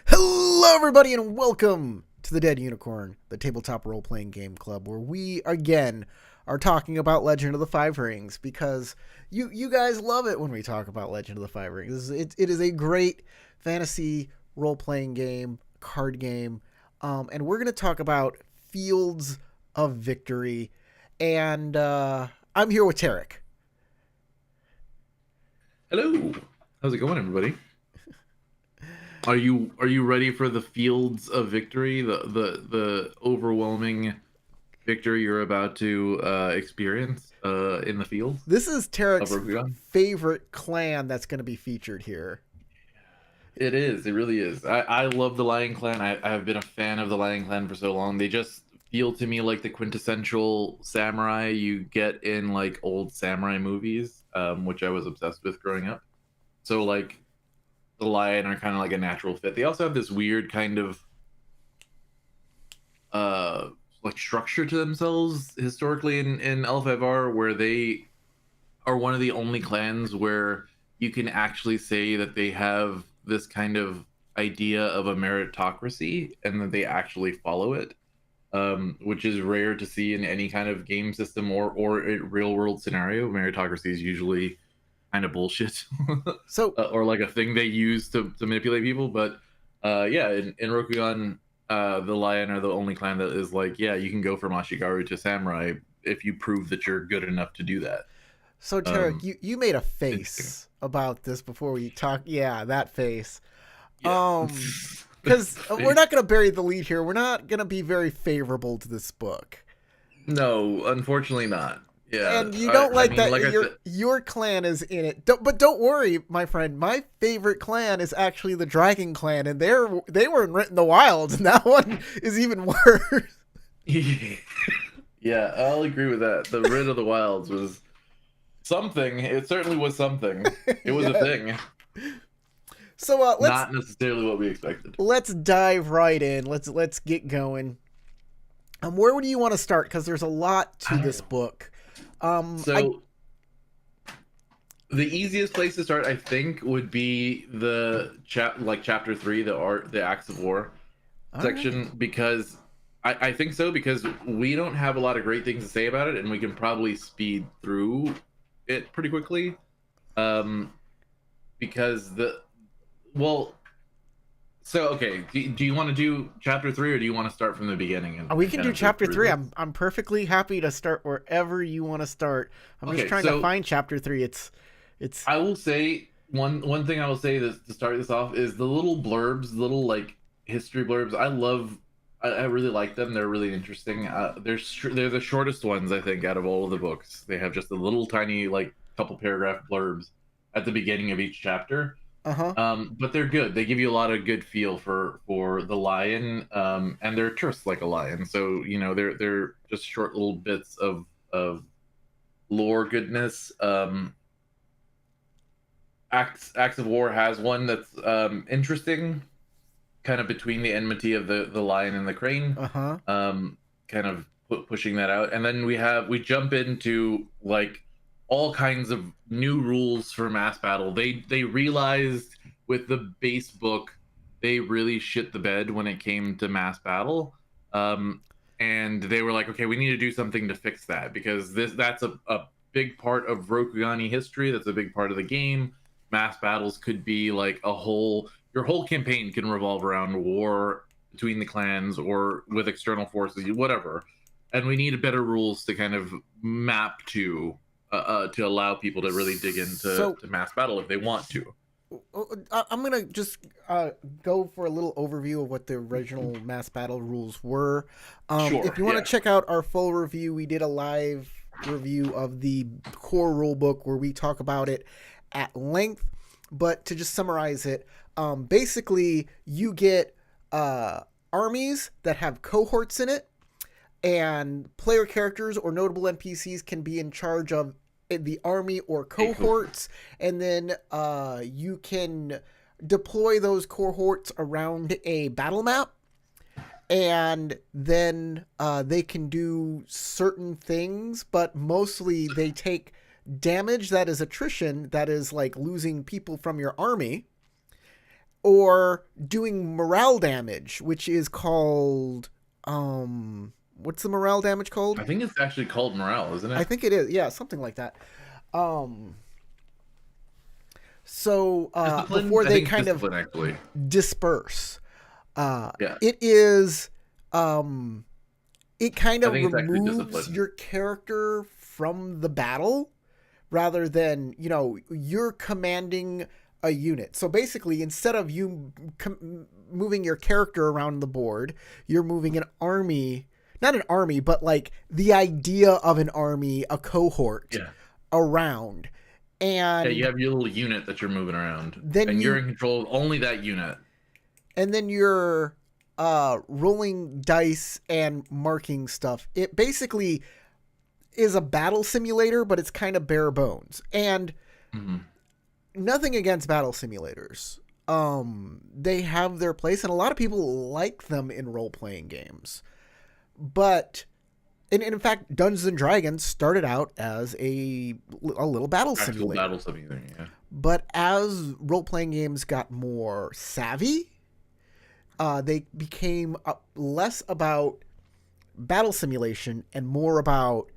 Hello, everybody, and welcome to the Dead Unicorn, the tabletop role-playing game club, where we again are talking about Legend of the Five Rings because you guys love it when we talk about Legend of the Five Rings. It is a great fantasy role-playing game, card game, and we're going to talk about Fields of Victory. And I'm here with Tarek. Hello. How's it going, everybody? Are you ready for the fields of victory, the overwhelming victory you're about to experience in the field This is of Tarek's Rokugan? favorite clan that's going to be featured here. It is. It really is. I love the Lion Clan. I've been a fan of the Lion Clan for so long. They just feel to me like the quintessential samurai you get in like old samurai movies, which I was obsessed with growing up. So like the lion are kind of like a natural fit. They also have this weird kind of uh like structure to themselves historically in L5R, where they are one of the only clans where you can actually say that they have this kind of idea of a meritocracy and that they actually follow it, which is rare to see in any kind of game system or a real world scenario. Meritocracy is usually kind of bullshit So or like a thing they use to manipulate people. But yeah, in Rokugan, the Lion are the only clan that is like, yeah, you can go from Ashigaru to Samurai if you prove that you're good enough to do that. So Tarek, Um, you made a Interesting. face about this before we talk. Yeah, that face. Yeah. Because we're not going to bury the lead here. We're not going to be very favorable to this book, No, unfortunately not. Yeah, and you I, don't I like mean, that like I said, your clan is in it. But don't worry, my friend. My favorite clan is actually the Dragon Clan, and they were in the Wilds, and that one is even worse. yeah, I'll agree with that. The Rid of the Wilds was something. It certainly was something. It was a Yeah. thing. So Not necessarily what we expected. let's dive right in. Let's get going. Where do you want to start? Because there's a lot I to don't this know. book. I So the easiest place to start, I think, would be the chapter 3, the Acts of War all right. section, because I think so, because we don't have a lot of great things to say about it, and we can probably speed through it pretty quickly. Um, because the well, so okay, do you want to do chapter 3, or do you want to start from the beginning We and can kind do of go chapter through three. this? I'm perfectly happy to start wherever you want to start. I'm just Okay, trying to so find chapter three. It's I will say one thing I will say this to start this off is the little blurbs, little like history blurbs. I really like them. They're really interesting. They're the shortest ones I think out of all of the books. They have just a little tiny like couple paragraph blurbs at the beginning of each chapter. uh-huh. But they're good. They give you a lot of good feel for the lion, and they're terse like a lion. So you know they're just short little bits of lore goodness. Acts of War has one that's interesting, kind of between the enmity of the lion and the crane, Uh-huh. um, kind of pushing that out, and then we jump into like all kinds of new rules for mass battle. They realized with the base book they really shit the bed when it came to mass battle. Um, and they were like, okay, we need to do something to fix that, because that's a big part of Rokugani history. That's a big part of the game. Mass battles could be like your whole campaign can revolve around war between the clans or with external forces, whatever. And we need better rules to kind of map to allow people to really dig into So mass battle if they want to. I'm gonna just go for a little overview of what the original mass battle rules were. If Sure, you want to yeah. check out our full review, we did a live review of the core rule book where we talk about it at length. But to just summarize it, basically you get armies that have cohorts in it, and player characters or notable NPCs can be in charge of the army or A cohort. cohorts, and then you can deploy those cohorts around a battle map, and then they can do certain things, but mostly they take damage that is attrition, that is like losing people from your army, or doing morale damage, which is called what's the morale damage called? I think it's actually called morale, isn't I it? think it is. Yeah, something like that. Um so Discipline. before I they think it's kind of discipline actually. disperse, Yeah, it is it kind I of think it's actually removes discipline. your character from the battle rather than, you're commanding a unit. So basically, instead of you moving your character around the board, you're moving an army, not an army, but like the idea of an army, a cohort Yeah. around. Yeah, you And have your little unit that you're moving around, then and you're you in control of only that unit. and then you're rolling dice and marking stuff. It basically is a battle simulator, but it's kind of bare bones. And Hmm. nothing against battle simulators. They have their place, and a lot of people like them in role playing games. But and in fact, Dungeons and Dragons started out as a little battle Actual simulator. battle simulator. Yeah. But as role playing games got more savvy, they became less about battle simulation and more about,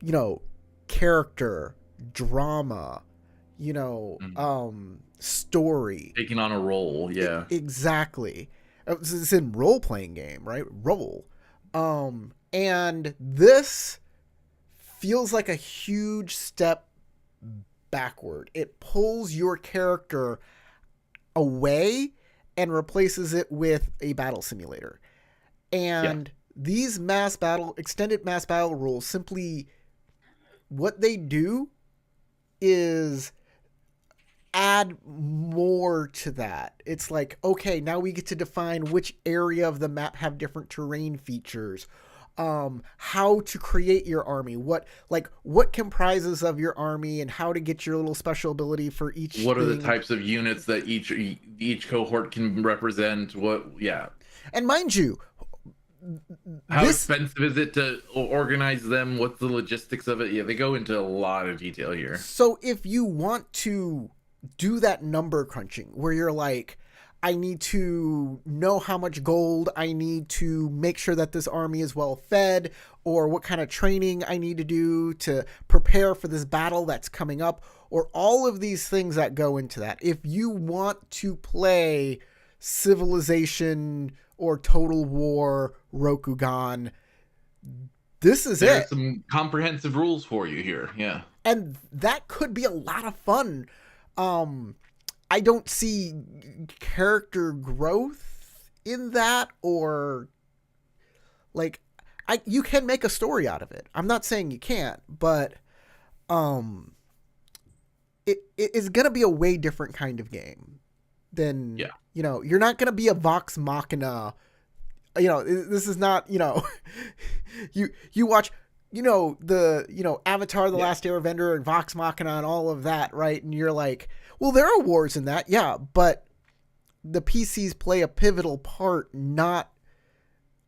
you know, character, drama, Mhm. story. Taking on a role. Yeah. Exactly. It's in role playing game, right? Role. And this feels like a huge step backward. It pulls your character away and replaces it with a battle simulator. Yeah. And these extended mass battle rules simply, what they do is add more to that. It's like, okay, now we get to define which area of the map have different terrain features. How to create your army, what comprises of your army, and how to get your little special ability for each What are the thing. types of units that each cohort can represent? What? Yeah. And mind you, How this expensive is it to organize them? What's the logistics of it? Yeah, they go into a lot of detail here. so if you want to do that number crunching where you're like, I need to know how much gold I need to make sure that this army is well fed, or what kind of training I need to do to prepare for this battle that's coming up, or all of these things that go into that. If you want to play Civilization or Total War Rokugan, this is There's it. some comprehensive rules for you here. Yeah. And that could be a lot of fun. Um, I don't see character growth in that, or like, you can make a story out of it. I'm not saying you can't, but um, it is gonna be a way different kind of game than, Yeah. you're not gonna be a Vox Machina. This is not, you watch, the, Avatar: The Yeah. Last Airbender and Vox Machina and all of that, right? And you're like, well, there are wars in that, yeah, but the PCs play a pivotal part. Not,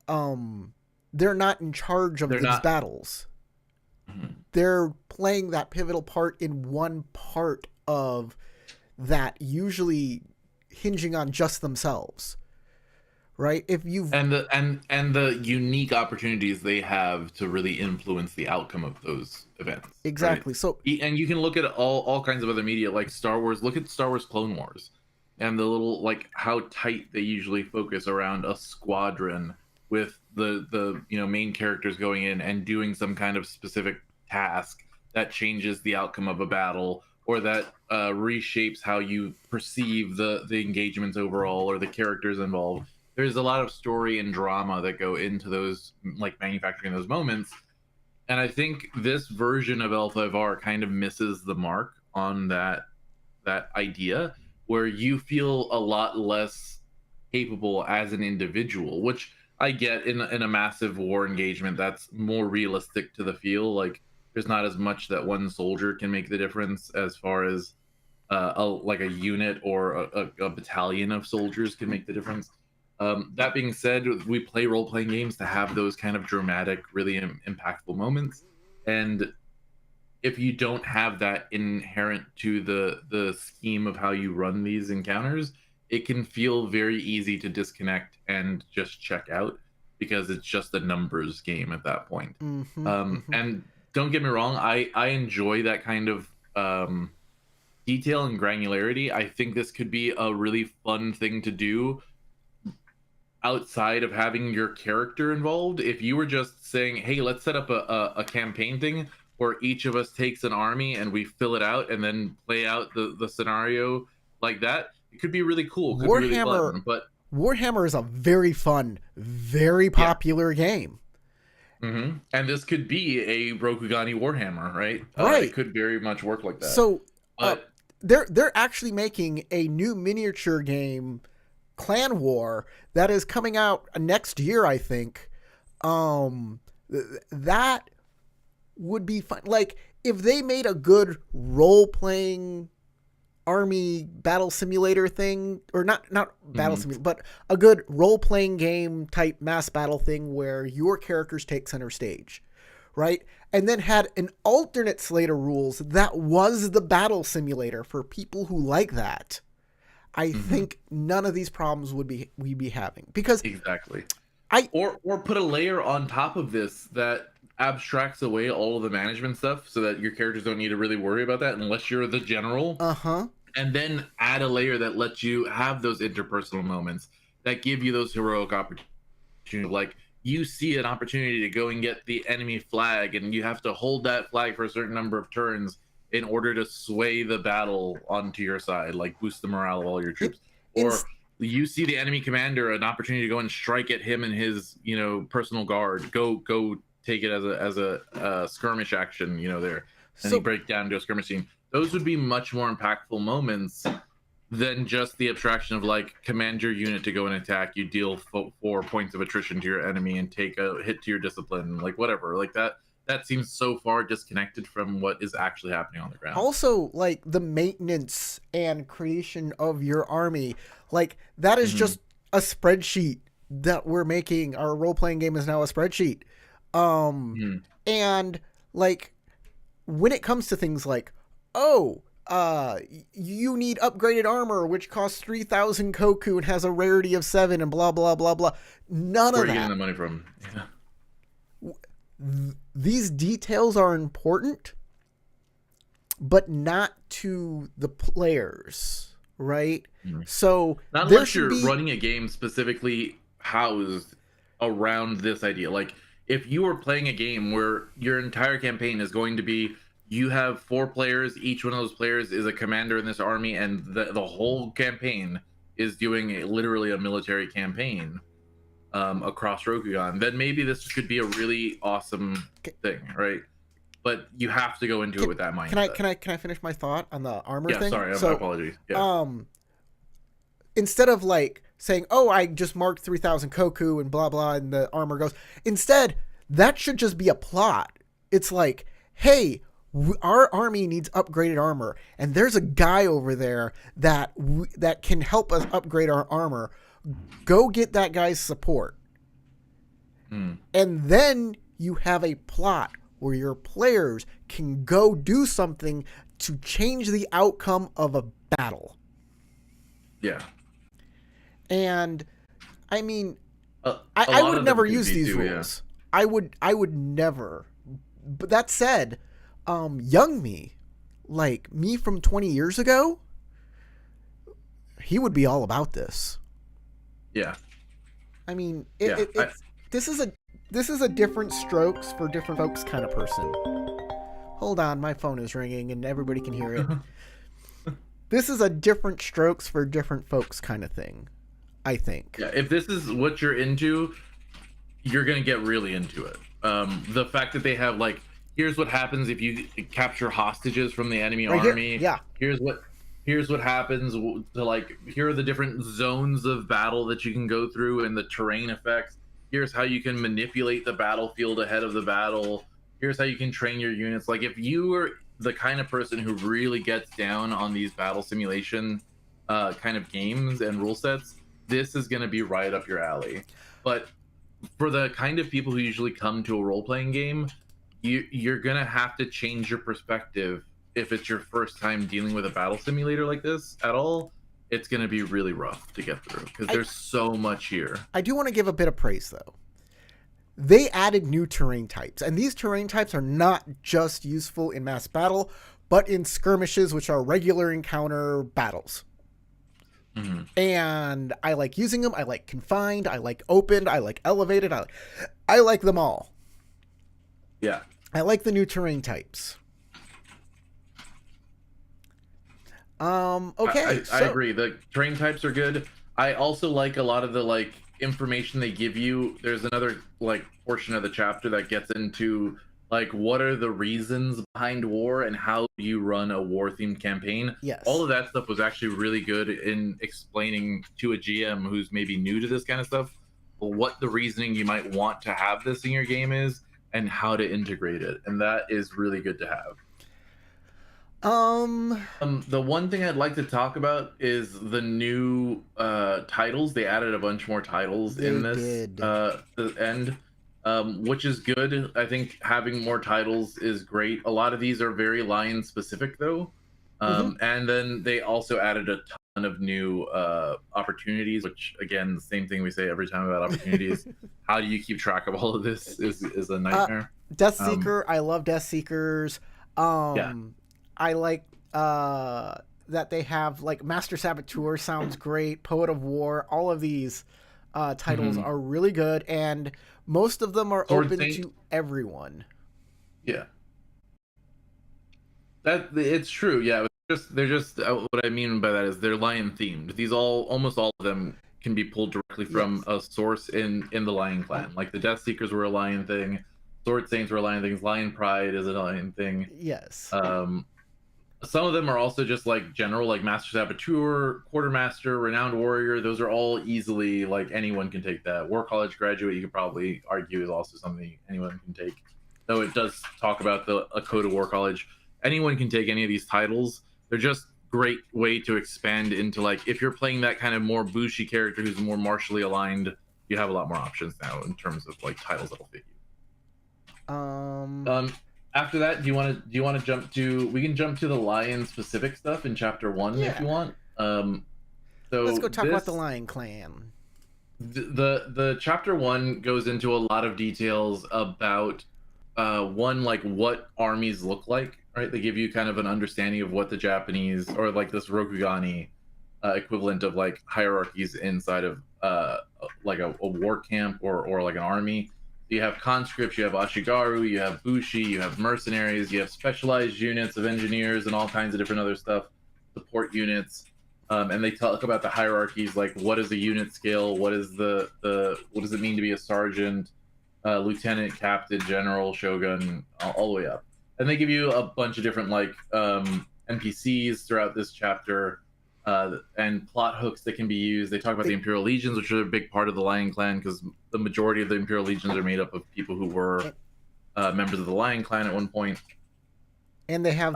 they're not in charge of They're these not. battles. Mhm. They're playing that pivotal part in one part of that, usually hinging on just themselves, right? If you've And the unique opportunities they have to really influence the outcome of those events, right? exactly so And you can look at all kinds of other media like Star Wars. Look at Star Wars Clone Wars, and the little like how tight they usually focus around a squadron with the main characters going in and doing some kind of specific task that changes the outcome of a battle, or that reshapes how you perceive the engagements overall or the characters involved. There's a lot of story and drama that go into those, like manufacturing those moments. And I think this version of L5R kind of misses the mark on that idea, where you feel a lot less capable as an individual, which I get in a massive war engagement that's more realistic to the feel. Like there's not as much that one soldier can make the difference as far as like a unit or a battalion of soldiers can make the difference. That being said, we play role playing games to have those kind of dramatic, really impactful moments. And if you don't have that inherent to the scheme of how you run these encounters, it can feel very easy to disconnect and just check out because it's just a numbers game at that point. Mm-hmm, mm-hmm. And don't get me wrong, I enjoy that kind of detail and granularity. I think this could be a really fun thing to do outside of having your character involved. If you were just saying, hey, let's set up a campaign thing where each of us takes an army and we fill it out and then play out the scenario like that, it could be really cool, could be really Warhammer fun. But Warhammer is a very fun, very yeah. popular game. And this could be a Rokugani Warhammer, right? Right. It could very much work like that. So But they're actually making a new miniature game, Clan War, that is coming out next year, I think. That would be fun. Like, if they made a good role-playing army battle simulator thing, or not battle simulator, but a good role-playing game type mass battle thing where your characters take center stage, right? And then had an alternate slate of rules that was the battle simulator for people who like that. I think none of these problems would we be having, because exactly. I or put a layer on top of this that abstracts away all of the management stuff so that your characters don't need to really worry about that unless you're the general. And then add a layer that lets you have those interpersonal moments that give you those heroic opportunities. Like, you see an opportunity to go and get the enemy flag, and you have to hold that flag for a certain number of turns in order to sway the battle onto your side, like boost the morale of all your troops. Or you see the enemy commander, an opportunity to go and strike at him and his, personal guard. Go take it as a skirmish action, there, and you break down to a skirmish scene. Those would be much more impactful moments than just the abstraction of, like, command your unit to go and attack. You deal 4 points of attrition to your enemy and take a hit to your discipline, like whatever, like that. That seems so far disconnected from what is actually happening on the ground. Also, like, the maintenance and creation of your army, like, that is just a spreadsheet that we're making. Our role-playing game is now a spreadsheet. And, like, when it comes to things like, you need upgraded armor, which costs 3,000 koku and has a rarity of 7 and blah, blah, blah, blah. None of that. Where are you getting the money from? These details are important, but not to the players, right? So not unless you're running a game specifically housed around this idea. Like, if you are playing a game where your entire campaign is going to be, you have 4 players, each one of those players is a commander in this army, and the whole campaign is doing literally a military campaign across Rokugan, then maybe this could be a really awesome thing, right? But you have to go into it with that mindset. Can I finish my thought on the armor thing? Yeah, sorry, my apologies. Yeah. Instead of, like, saying, I just marked 3,000 koku and blah blah and the armor goes, instead that should just be a plot. It's like, hey, our army needs upgraded armor, and there's a guy over there that can help us upgrade our armor. Go get that guy's support. And then you have a plot where your players can go do something to change the outcome of a battle. Yeah. And I mean, I would never use these rules. Yeah. I would never. But that said, young me, like me from 20 years ago, he would be all about this. Yeah. I mean, this is a different strokes for different folks kind of person. Hold on, my phone is ringing and everybody can hear it. This is a different strokes for different folks kind of thing, I think. Yeah, if this is what you're into, you're going to get really into it. The fact that they have, like, here's what happens if you capture hostages from the enemy army. Yeah. Here's what happens to, like, here are the different zones of battle that you can go through and the terrain effects. Here's how you can manipulate the battlefield ahead of the battle. Here's how you can train your units. Like, if you are the kind of person who really gets down on these battle simulation kind of games and rule sets, this is going to be right up your alley. But for the kind of people who usually come to a role-playing game, you're going to have to change your perspective if it's your first time dealing with a battle simulator like this at all, it's going to be really rough to get through because there's so much here. I do want to give a bit of praise though. They added new terrain types, and these terrain types are not just useful in mass battle, but in skirmishes, which are regular encounter battles. Mm-hmm. And I like using them. I like confined. I like opened. I like elevated. I like them all. Yeah. I like the new terrain types. Okay. I agree. The terrain types are good. I also like a lot of the like information they give you. There's another like portion of the chapter that gets into like what are the reasons behind war and how do you run a war themed campaign. Yes. All of that stuff was actually really good in explaining to a GM who's maybe new to this kind of stuff what the reasoning you might want to have this in your game is and how to integrate it. And that is really good to have. The one thing I'd like to talk about is the new titles. They added a bunch more titles in this the end, which is good. I think having more titles is great. A lot of these are very lion specific though. And then they also added a ton of new opportunities, which again, the same thing we say every time about opportunities. How do you keep track of all of this is a nightmare. Death Seeker, I love Death Seekers. Yeah. I like that they have like Master Saboteur sounds great, Poet of War, all of these titles are really good, and most of them are open to everyone. Yeah. That it's true. Yeah, they're just what I mean by that is they're lion themed. These almost all of them can be pulled directly from a source in the Lion Clan. Like the Death Seekers were a lion thing, Sword Saints were a lion thing, Lion Pride is a lion thing. Yes. Some of them are also just like general, like Master Saboteur, Quartermaster, Renowned Warrior. Those are all easily like anyone can take that. War College Graduate, you could probably argue, is also something anyone can take. Though it does talk about a code of War College. Anyone can take any of these titles. They're just great way to expand into like if you're playing that kind of more Bushi character who's more martially aligned, you have a lot more options now in terms of like titles that'll fit you. After that, do you want to jump to? We can jump to the lion specific stuff in chapter 1 if you want. So let's go talk about the Lion Clan. The chapter 1 goes into a lot of details about one, like what armies look like. Right, they give you kind of an understanding of what the Japanese or like this Rokugani equivalent of like hierarchies inside of like a war camp or like an army. You have conscripts, you have Ashigaru, you have Bushi, you have mercenaries, you have specialized units of engineers and all kinds of different other stuff, support units, and they talk about the hierarchies, like what is the unit scale, what is what does it mean to be a sergeant, lieutenant, captain, general, shogun, all the way up. And they give you a bunch of different like NPCs throughout this chapter and plot hooks that can be used. They talk about the Imperial Legions, which are a big part of the Lion Clan because the majority of the Imperial Legions are made up of people who were members of the Lion Clan at one point. And they have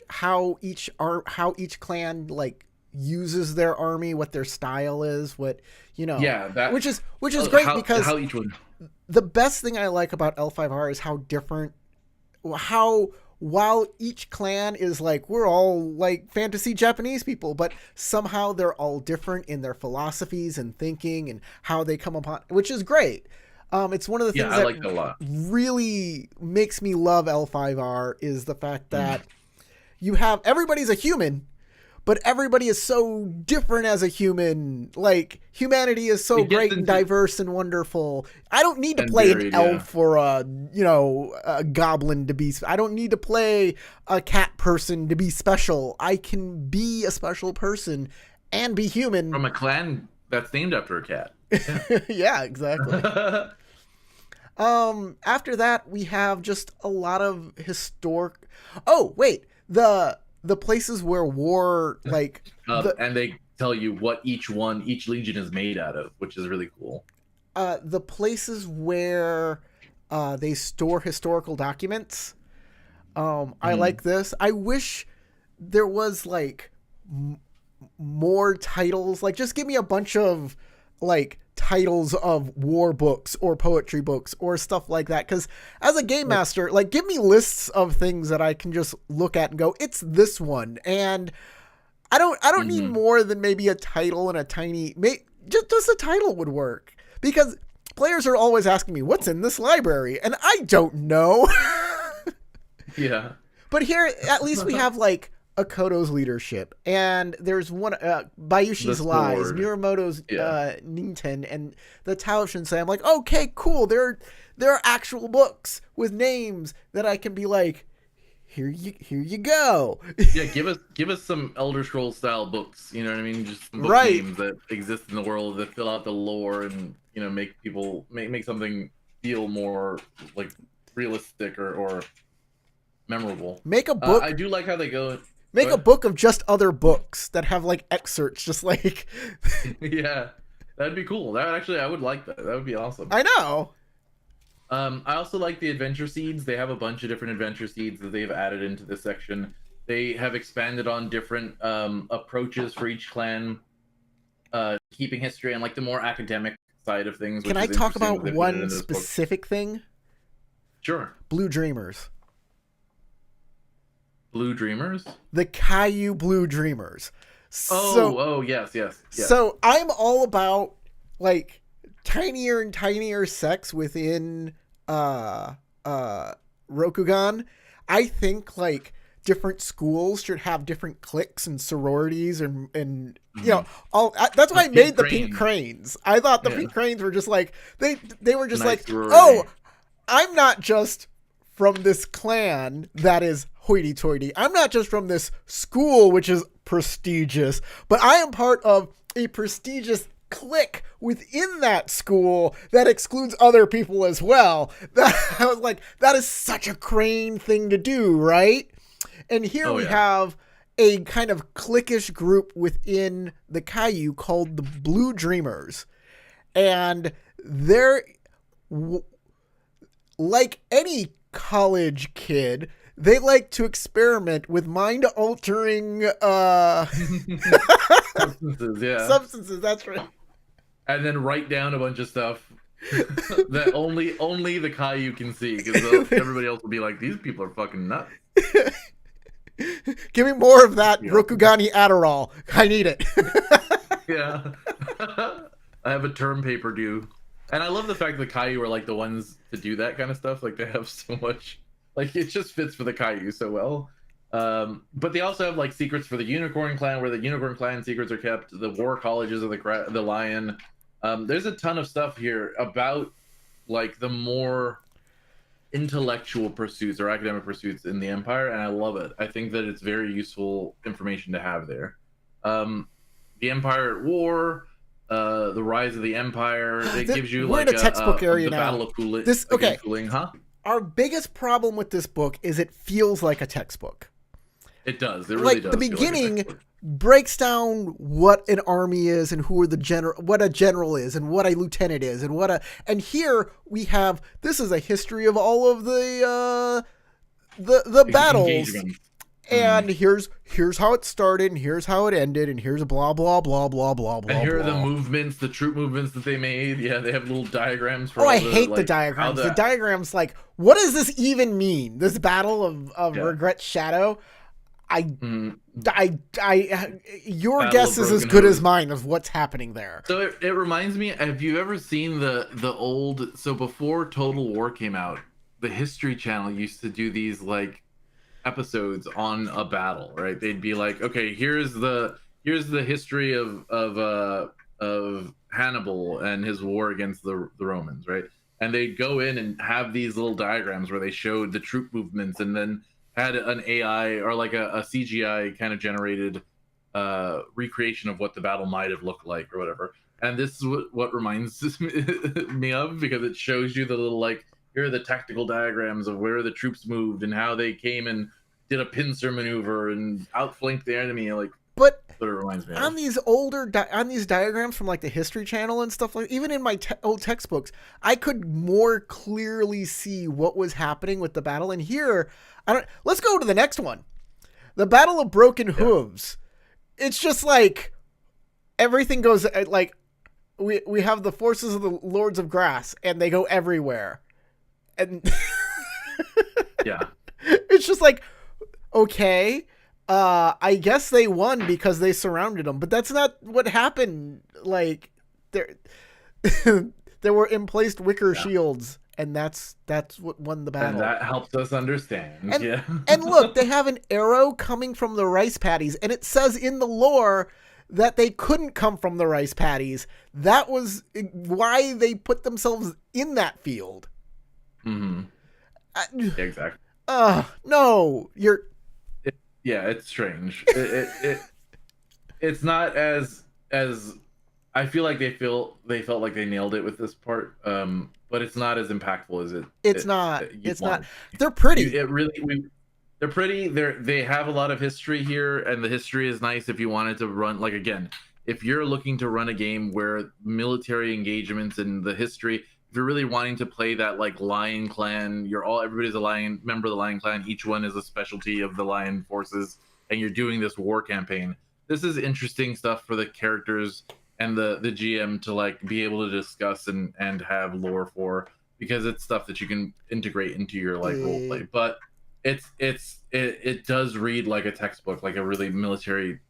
how each clan like uses their army, what their style is, what which is great because how each one. The best thing I like about L5R is how different. While each clan is like, we're all like fantasy Japanese people, but somehow they're all different in their philosophies and thinking and how they come upon, which is great. It's one of the things that like a lot. Really makes me love L5R is the fact that you have, everybody's a human, but everybody is so different as a human. Like humanity is so great and diverse and wonderful. I don't need to play an elf or a goblin to be. I don't need to play a cat person to be special. I can be a special person and be human from a clan that's named after a cat. Yeah, exactly. After that, we have just a lot of historic. Oh wait, the places where war like and they tell you what each legion is made out of, which is really cool. The places where they store historical documents. I like this. I wish there was like more titles. Like just give me a bunch of like titles of war books or poetry books or stuff like that, because as a game master, like give me lists of things that I can just look at and go, it's this one. And I don't need Hmm. more than maybe a title and a tiny just a title would work, because players are always asking me what's in this library and I don't know. Yeah. But here at least we have like Akoto's leadership, and there's one The Bayushi's Lies, sword. Miyamoto's Yeah. Ninten, and the Tao Shinsei. I'm like, okay, cool. There are actual books with names that I can be like, here you go. Yeah, give us some Elder Scrolls style books. You know what I mean? Just some book Right. names that exist in the world that fill out the lore and make people make something feel more like realistic or memorable. Make a I book. do like how they go. Make a But book of just other books that have like excerpts, just like yeah, that'd be cool. That actually, I would like that. That would be awesome. I know. I also like the adventure seeds. They have a bunch of different adventure seeds that they've added into this section. They have expanded on different approaches for each clan, keeping history and like the more academic side of things. Can Which I is talk interesting about that they've put it one into this book. specific thing? Sure. Blue Dreamers. Blue Dreamers. The Caillou Blue Dreamers. Oh, yes. So I'm all about like tinier and tinier sects within Rokugan. I think like different schools should have different cliques and sororities and all that's why I made the Pink Cranes. I thought the Pink Cranes were just like they were just Nice like, sorority. oh, I'm not just from this clan that is hoity-toity. I'm not just from this school which is prestigious, but I am part of a prestigious clique within that school that excludes other people as well. I was like, that is such a Crane thing to do, right? And here we have a kind of cliquish group within the Caillou called the Blue Dreamers. And they're like any college kid, they like to experiment with mind-altering Substances, yeah. substances. That's right. And then write down a bunch of stuff that only the Caillou can see, because everybody else will be like, these people are fucking nuts. Give me more of that Rokugani Adderall. I need it. Yeah. I have a term paper due. And I love the fact that the Caillou are like the ones to do that kind of stuff. Like they have so much, like it just fits for the Caillou so well. But they also have like secrets for the Unicorn Clan, where the Unicorn Clan secrets are kept. The War Colleges of the Lion. There's a ton of stuff here about like the more intellectual pursuits or academic pursuits in the Empire, and I love it. I think that it's very useful information to have there. The Empire at War, the Rise of the Empire. It gives you we're like in a textbook area the now. Battle of Cooling. Okay. Cooling, huh? Our biggest problem with this book is it feels like a textbook. It does. It really like does. the beginning breaks down what an army is and who are what a general is and what a lieutenant is and here we have, this is a history of all of the battles, and here's how it started and here's how it ended and here's blah blah blah blah blah blah. And here are the movements, the troop movements that they made. Yeah, they have little diagrams for. I hate the diagrams. The diagrams, like, what does this even mean? This battle of Regret Shadow. Your guess is as good as mine of what's happening there. So it reminds me, have you ever seen the old, so before Total War came out, the History Channel used to do these like episodes on a battle, right? They'd be like, okay, here's the history of Hannibal and his war against the Romans, right? And they'd go in and have these little diagrams where they showed the troop movements and then had an AI or like a CGI kind of generated recreation of what the battle might have looked like or whatever. And this is what reminds me of, because it shows you the little, like, here are the tactical diagrams of where the troops moved and how they came and did a pincer maneuver and outflanked the enemy. Like, but what it reminds me on of. these on these diagrams from like the History Channel and stuff, like even in my old textbooks, I could more clearly see what was happening with the battle. And here, let's go to the next one, the Battle of Broken Hooves. It's just like everything goes like we have the forces of the Lords of Grass and they go everywhere, and Yeah, it's just like, okay. I guess they won because they surrounded them, but that's not what happened. Like there, there were emplaced wicker Yeah. shields, and that's what won the And battle. that helps us understand. And Yeah. and look, they have an arrow coming from the rice paddies, and it says in the lore that they couldn't come from the rice paddies. That was why they put themselves in that field. hmm Uh, Exactly. no, you're Yeah, it's strange. It's not as I feel like they felt like they nailed it with this part, but it's not as impactful as it's not. you'd It's not. want. They're pretty. It really they're pretty. They have a lot of history here, and the history is nice if you wanted to run like again. If you're looking to run a game where military engagements and the history, if you're really wanting to play that like Lion Clan, everybody's a Lion member of the Lion Clan. Each one is a specialty of the Lion forces, and you're doing this war campaign. This is interesting stuff for the characters and the GM to like be able to discuss and have lore for, because it's stuff that you can integrate into your like role play. But it does read like a textbook, like a really military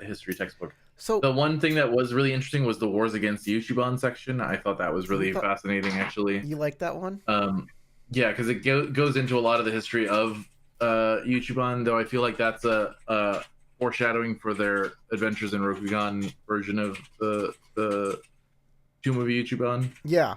history textbook. So The one thing that was really interesting was the wars against the Uchiban section. I thought that was you really thought fascinating, actually. you like that one? Yeah, because it goes into a lot of the history of Uchiban, though I feel like that's a foreshadowing for their Adventures in Rokugan version of the Tomb of Ichiban. Yeah.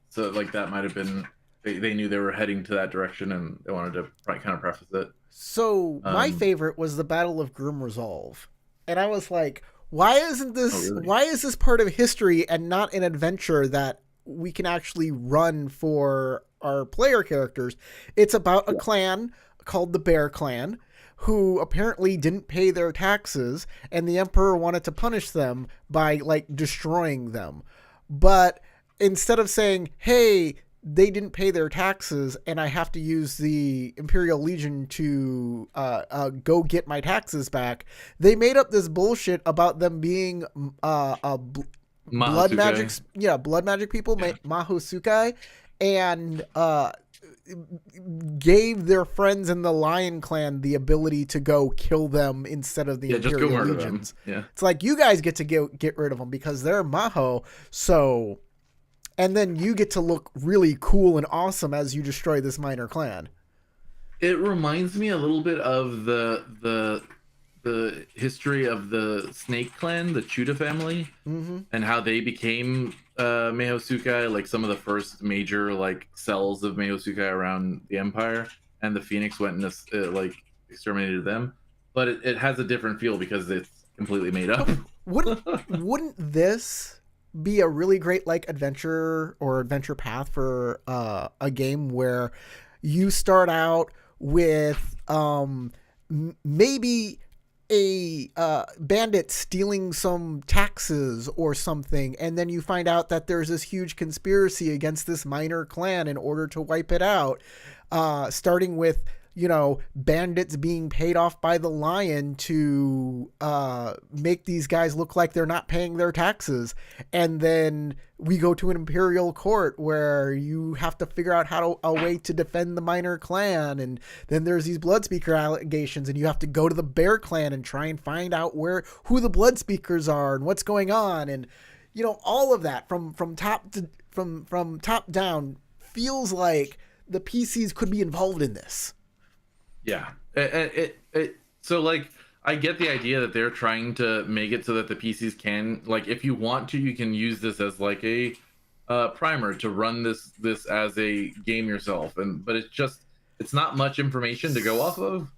So like that might have been they knew they were heading to that direction and they wanted to kind of preface it. So my Um, favorite was the Battle of Grim Resolve, and I was like, oh really? why is this part of history and not an adventure that we can actually run for our player characters? It's about a Yeah. clan called the Bear Clan who apparently didn't pay their taxes, and the emperor wanted to punish them by like destroying them. But instead of saying, "Hey, they didn't pay their taxes and I have to use the Imperial Legion to go get my taxes back," they made up this bullshit about them being blood Mahasuke. magic, yeah, blood magic people, Yeah. Mahosukai, and gave their friends in the Lion Clan the ability to go kill them instead of the Yeah, just go Imperial murder Legions. them. Yeah. It's like, you guys get to get rid of them because they're Maho, so, and then you get to look really cool and awesome as you destroy this minor clan. It reminds me a little bit of the history of the Snake Clan, the Chuda family, Mm-hmm. and how they became Mehosukai, like some of the first major like cells of Mehosukai around the Empire, and the Phoenix went and like exterminated them. But it has a different feel because it's completely made up. Wouldn't this be a really great like adventure or adventure path for a game where you start out with maybe a bandit stealing some taxes or something, and then you find out that there's this huge conspiracy against this minor clan in order to wipe it out, starting with, you know, bandits being paid off by the lion to make these guys look like they're not paying their taxes. And then we go to an imperial court where you have to figure out a way to defend the minor clan. And then there's these blood speaker allegations, and you have to go to the bear clan and try and find out who the blood speakers are and what's going on. And, you know, all of that from top down feels like the PCs could be involved in this. Yeah. So like I get the idea that they're trying to make it so that the PCs can, like, if you want to, you can use this as like a primer to run this as a game yourself. But it's not much information to go off of.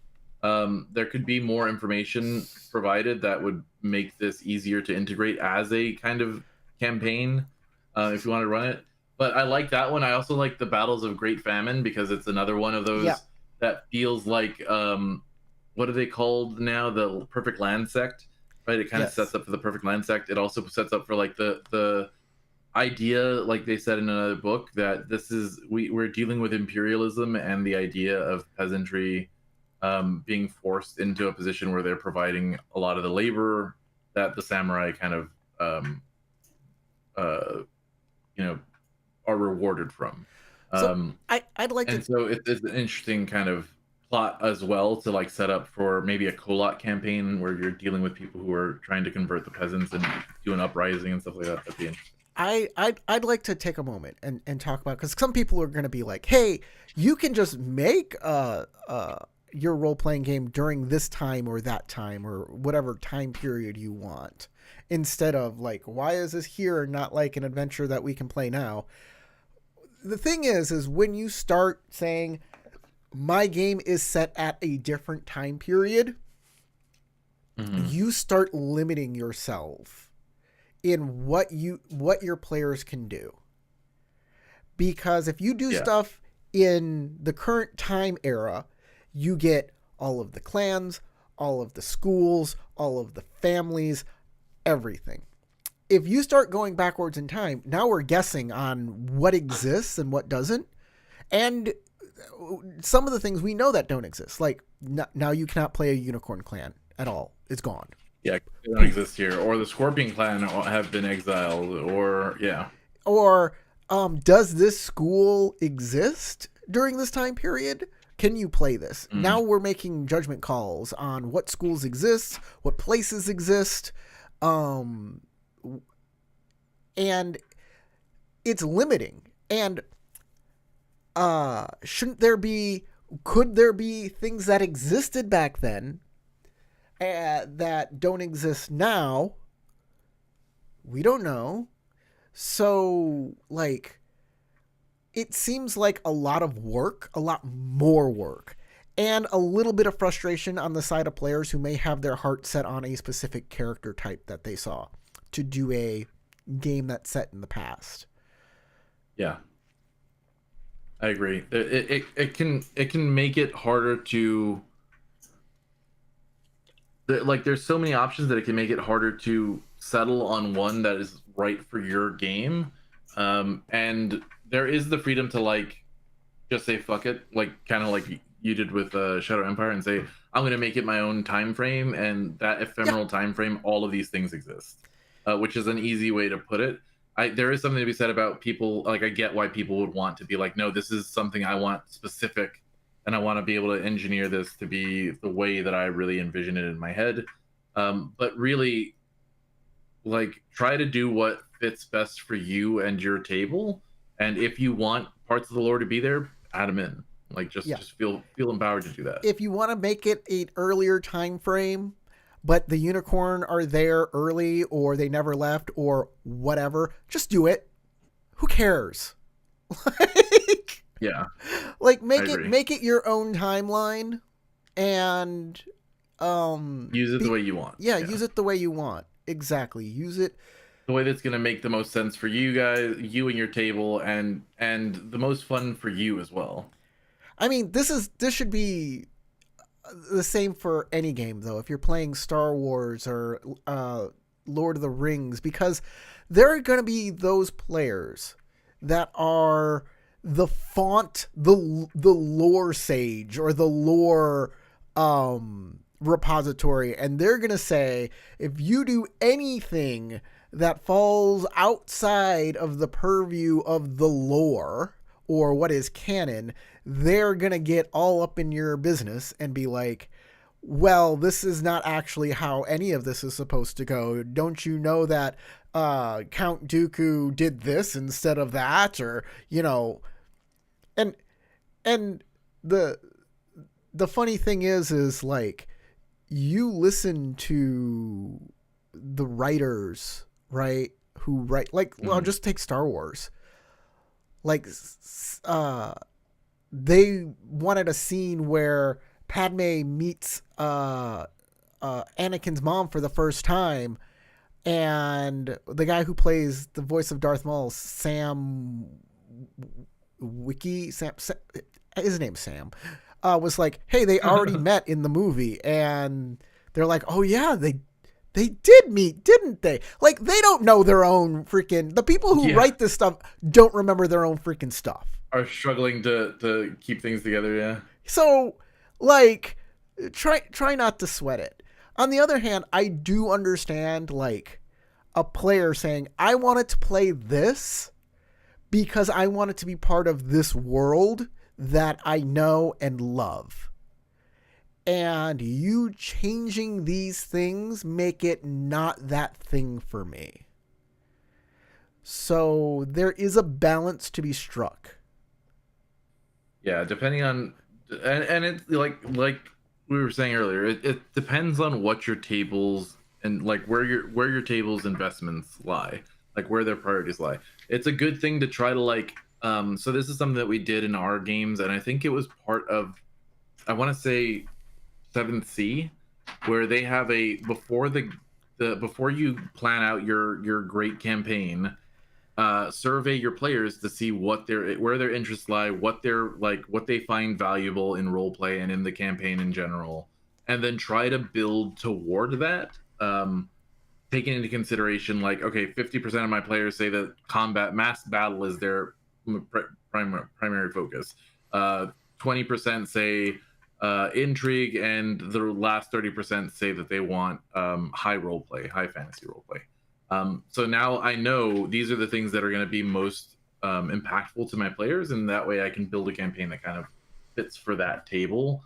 There could be more information provided that would make this easier to integrate as a kind of campaign, if you want to run it. But I like that one. I also like the Battles of Great Famine because it's another one of those Yeah. that feels like what are they called now? The Perfect Land Sect, right? It kind of Yes. sets up for the Perfect Land Sect. It also sets up for like the idea, like they said in another book, that we're dealing with imperialism and the idea of peasantry being forced into a position where they're providing a lot of the labor that the samurai kind of you know are rewarded from. So I'd like And to. so it's an interesting kind of plot as well to like set up for maybe a Kolot campaign where you're dealing with people who are trying to convert the peasants and do an uprising and stuff like that. That'd be interesting. I'd like to take a moment and talk about, because some people are going to be like, hey, you can just make your role playing game during this time or that time or whatever time period you want, instead of like, why is this here and not like an adventure that we can play now? The thing is when you start saying my game is set at a different time period, you start limiting yourself in what your players can do. Because if you do stuff in the current time era, you get all of the clans, all of the schools, all of the families, everything. If you start going backwards in time, now we're guessing on what exists and what doesn't. And some of the things we know that don't exist, like now you cannot play a unicorn clan at all. It's gone. Yeah, they don't exist here. Or the Scorpion clan have been exiled. Or does this school exist during this time period? Can you play this? Now we're making judgment calls on what schools exist, what places exist, and it's limiting. And could there be things that existed back then that don't exist now? We don't know. So, like, it seems like a lot of work, a lot more work, and a little bit of frustration on the side of players who may have their heart set on a specific character type that they saw to do a game that's set in the past. Yeah, I agree. It can make it harder to, like, there's so many options that it can make it harder to settle on one that is right for your game. And there is the freedom to like just say fuck it, like kind of like you did with Shadow Empire, and say I'm going to make it my own time frame, and that ephemeral time frame, all of these things exist, which is an easy way to put it. There is something to be said about people, like I get why people would want to be like, no, this is something I want specific, and I want to be able to engineer this to be the way that I really envision it in my head. But really, like, try to do what fits best for you and your table. And if you want parts of the lore to be there, add them in. Like, just feel empowered to do that. If you want to make it an earlier time frame, but the unicorn are there early, or they never left, or whatever, just do it. Who cares? Like, make it your own timeline, and use it the way you want. Use it the way you want. Exactly. Use it the way that's going to make the most sense for you guys, you and your table, and the most fun for you as well. I mean, this should be the same for any game, though, if you're playing Star Wars or Lord of the Rings, because there are going to be those players that are the lore sage or the lore repository, and they're going to say, if you do anything that falls outside of the purview of the lore or what is canon, they're going to get all up in your business and be like, well, this is not actually how any of this is supposed to go. Don't you know that Count Dooku did this instead of that? Or, and the funny thing is like, you listen to the writers, right? Who write, like, well, just take Star Wars. Like, they wanted a scene where Padme meets Anakin's mom for the first time, and the guy who plays the voice of Darth Maul, Sam, his name's Sam, was like, hey, they already met in the movie, and they're like, oh yeah, they did meet, didn't they? Like, they don't know their own freaking, the people who write this stuff don't remember their own freaking stuff. Are struggling to keep things together, yeah. So, like, try not to sweat it. On the other hand, I do understand, like, a player saying, I wanted to play this because I want it to be part of this world that I know and love. and you changing these things make it not that thing for me. So there is a balance to be struck. Yeah, depending on, and it's like we were saying earlier, it depends on what your tables and like where your tables investments lie, like where their priorities lie. It's a good thing to try to like so this is something that we did in our games, and I think it was part of, I want to say, Seventh Sea, where they have a before the before you plan out your great campaign, survey your players to see what their where their interests lie, what they're like, what they find valuable in role play and in the campaign in general, and then try to build toward that. Taking into consideration, like, okay, 50% of my players say that combat mass battle is their primary focus. 20% say intrigue, and the last 30% say that they want high role play, high fantasy role play. So now I know these are the things that are going to be most impactful to my players, and that way I can build a campaign that kind of fits for that table,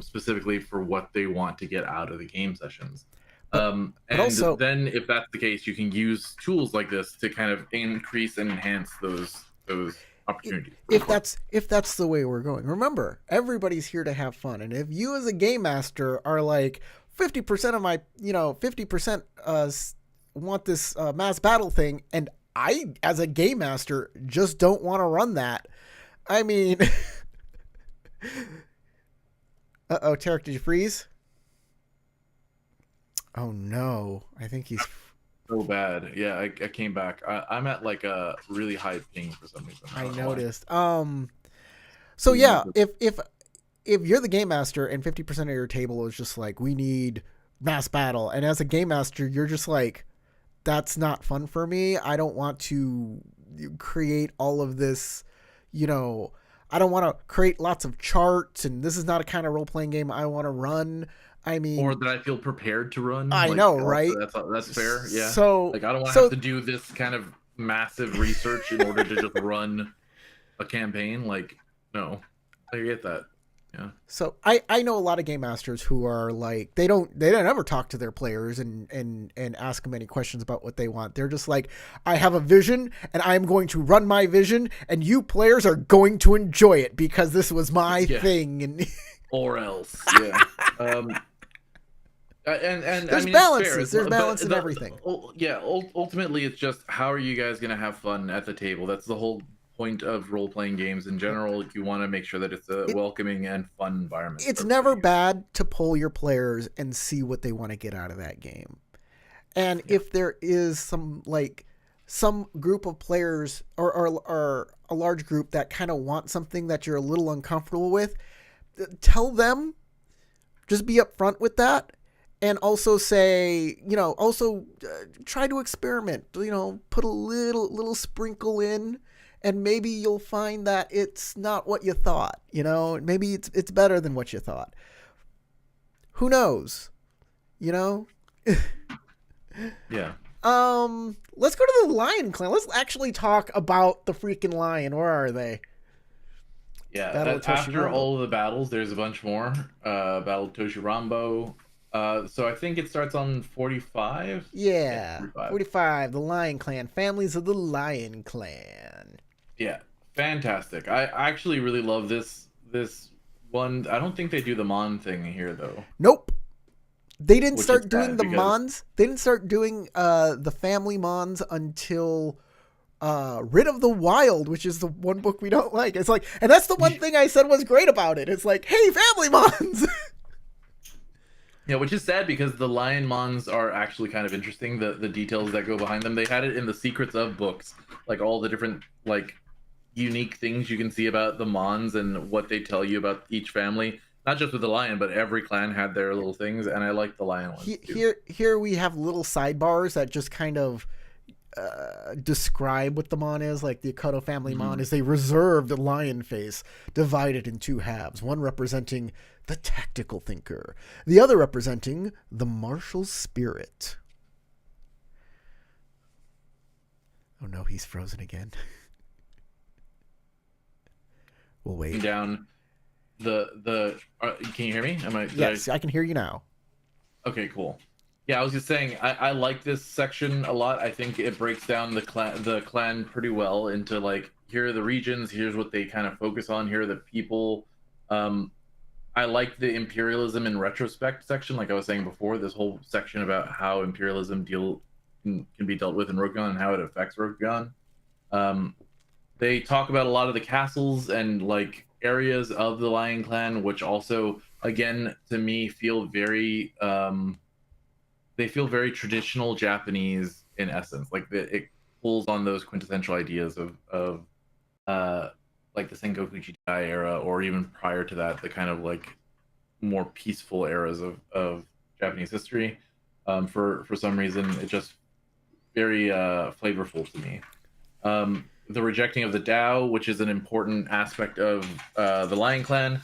specifically for what they want to get out of the game sessions. But but And also, then, if that's the case, you can use tools like this to kind of increase and enhance those opportunities. if that's the way we're going, remember, everybody's here to have fun. And if you as a game master are like 50% of my, 50% want this mass battle thing, and I as a game master just don't want to run that. I mean, uh-oh, Tarek, did you freeze? Oh no, I think he's. So bad. Yeah, I came back. I'm at like a really high ping for some reason. I don't know why. noticed. So yeah, if you're the game master and 50% of your table is just like, we need mass battle, and as a game master you're just like, that's not fun for me. I don't want to create all of this, I don't want to create lots of charts, and this is not a kind of role-playing game I want to run. I Or mean, that I feel prepared to run. I Like, know, also, right? that's fair. Yeah. So Like, I don't want to have so to do this kind of massive research in order to just run a campaign. Like, no, I get that. Yeah. So I know a lot of game masters who are like, they don't ever talk to their players and ask them any questions about what they want. They're just like, I have a vision and I'm going to run my vision, and you players are going to enjoy it because this was my Yeah. thing. And Or else. Yeah. And there's I mean, balances. it's There's fair. balance in But everything. yeah, ultimately, it's just how are you guys gonna have fun at the table? That's the whole point of role playing games in general. You want to make sure that it's a It, welcoming and fun environment. it's For never everybody. bad to pull your players and see what they want to get out of that game. And Yeah. if there is some group of players, or a large group that kind of want something that you're a little uncomfortable with, tell them, just be upfront with that. And also say, also try to experiment, put a little sprinkle in, and maybe you'll find that it's not what you thought, maybe it's better than what you thought. Who knows, you know? Yeah. Let's go to the Lion Clan. Let's actually talk about the freaking lion. Where are they? Yeah. Battle of After Toshirambo. all of the battles, there's a bunch more. Battle of Toshirambo. So I think it starts on 45. Yeah, Yeah, 45. 45. The Lion Clan. Families of the Lion Clan. Yeah, fantastic. I actually really love this one. I don't think they do the Mon thing here though, Nope. They didn't which is start doing sad the because Mons. They didn't start doing the family Mons until Rid of the Wild, which is the one book we don't like. It's like, and that's the one thing I said was great about it. It's like, hey, family Mons. yeah, which is sad because the Lion Mons are actually kind of interesting. The details that go behind them. They had it in the Secrets of books, like all the different like unique things you can see about the Mons and what they tell you about each family. Not just with the lion, but every clan had their little things, and I like the lion ones too. Here we have little sidebars that just kind of describe what the Mon is. Like the Akoto family Mon is a reserved lion face divided in two halves, one representing the tactical thinker, the other representing the martial spirit. Oh no, he's frozen again. We'll wait. Down. can you hear me? Yes, I can hear you now. Okay, cool. Yeah, I was just saying I like this section a lot. I think it breaks down the clan pretty well into like here are the regions, here's what they kind of focus on, here are the people. Um, I like the imperialism in retrospect section, like I was saying before. This whole section about how imperialism can be dealt with in Rokugan and how it affects Rokugan. Um, they talk about a lot of the castles and like areas of the Lion Clan, which also, again, to me, they feel very traditional Japanese in essence. Like it pulls on those quintessential ideas of uh, like the Sengoku Jidai era, or even prior to that, the kind of like more peaceful eras of Japanese history. For some reason, it just very flavorful to me. The rejecting of the Tao, which is an important aspect of the Lion Clan.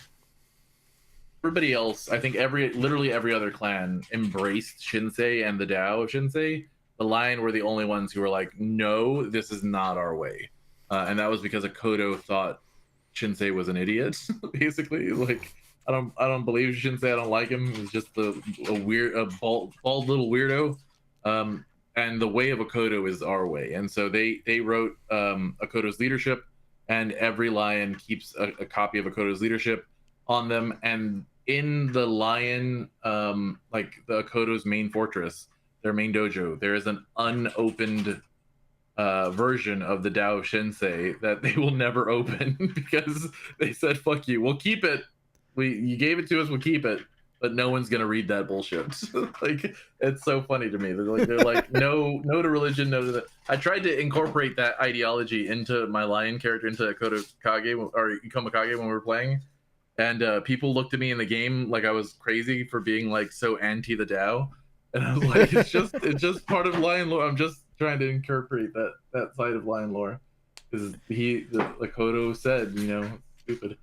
Everybody else, I think literally every other clan embraced Shinsei and the Tao of Shinsei. The Lion were the only ones who were like, no, this is not our way. And that was because Akodo thought Shinsei was an idiot, basically. Like, I don't believe Shinsei. I don't like him. He's just a bald little weirdo. Um, and the way of Akodo is our way. And so they wrote Akodo's leadership, and every lion keeps a copy of Akodo's leadership on them. And in the lion, like the Akodo's main fortress, their main dojo, there is an unopened version of the Tao of Shinsei that they will never open because they said, "Fuck you, we'll keep it. You gave it to us, we'll keep it." But no one's gonna read that bullshit. Like it's so funny to me. They're like no to religion, no to that. I tried to incorporate that ideology into my lion character, into Koto Kage or Ikoma Kage when we were playing, and people looked at me in the game like I was crazy for being like so anti the Tao, and I was like, it's just part of lion lore. I'm just trying to incorporate that side of lion lore because Lakoto said, stupid.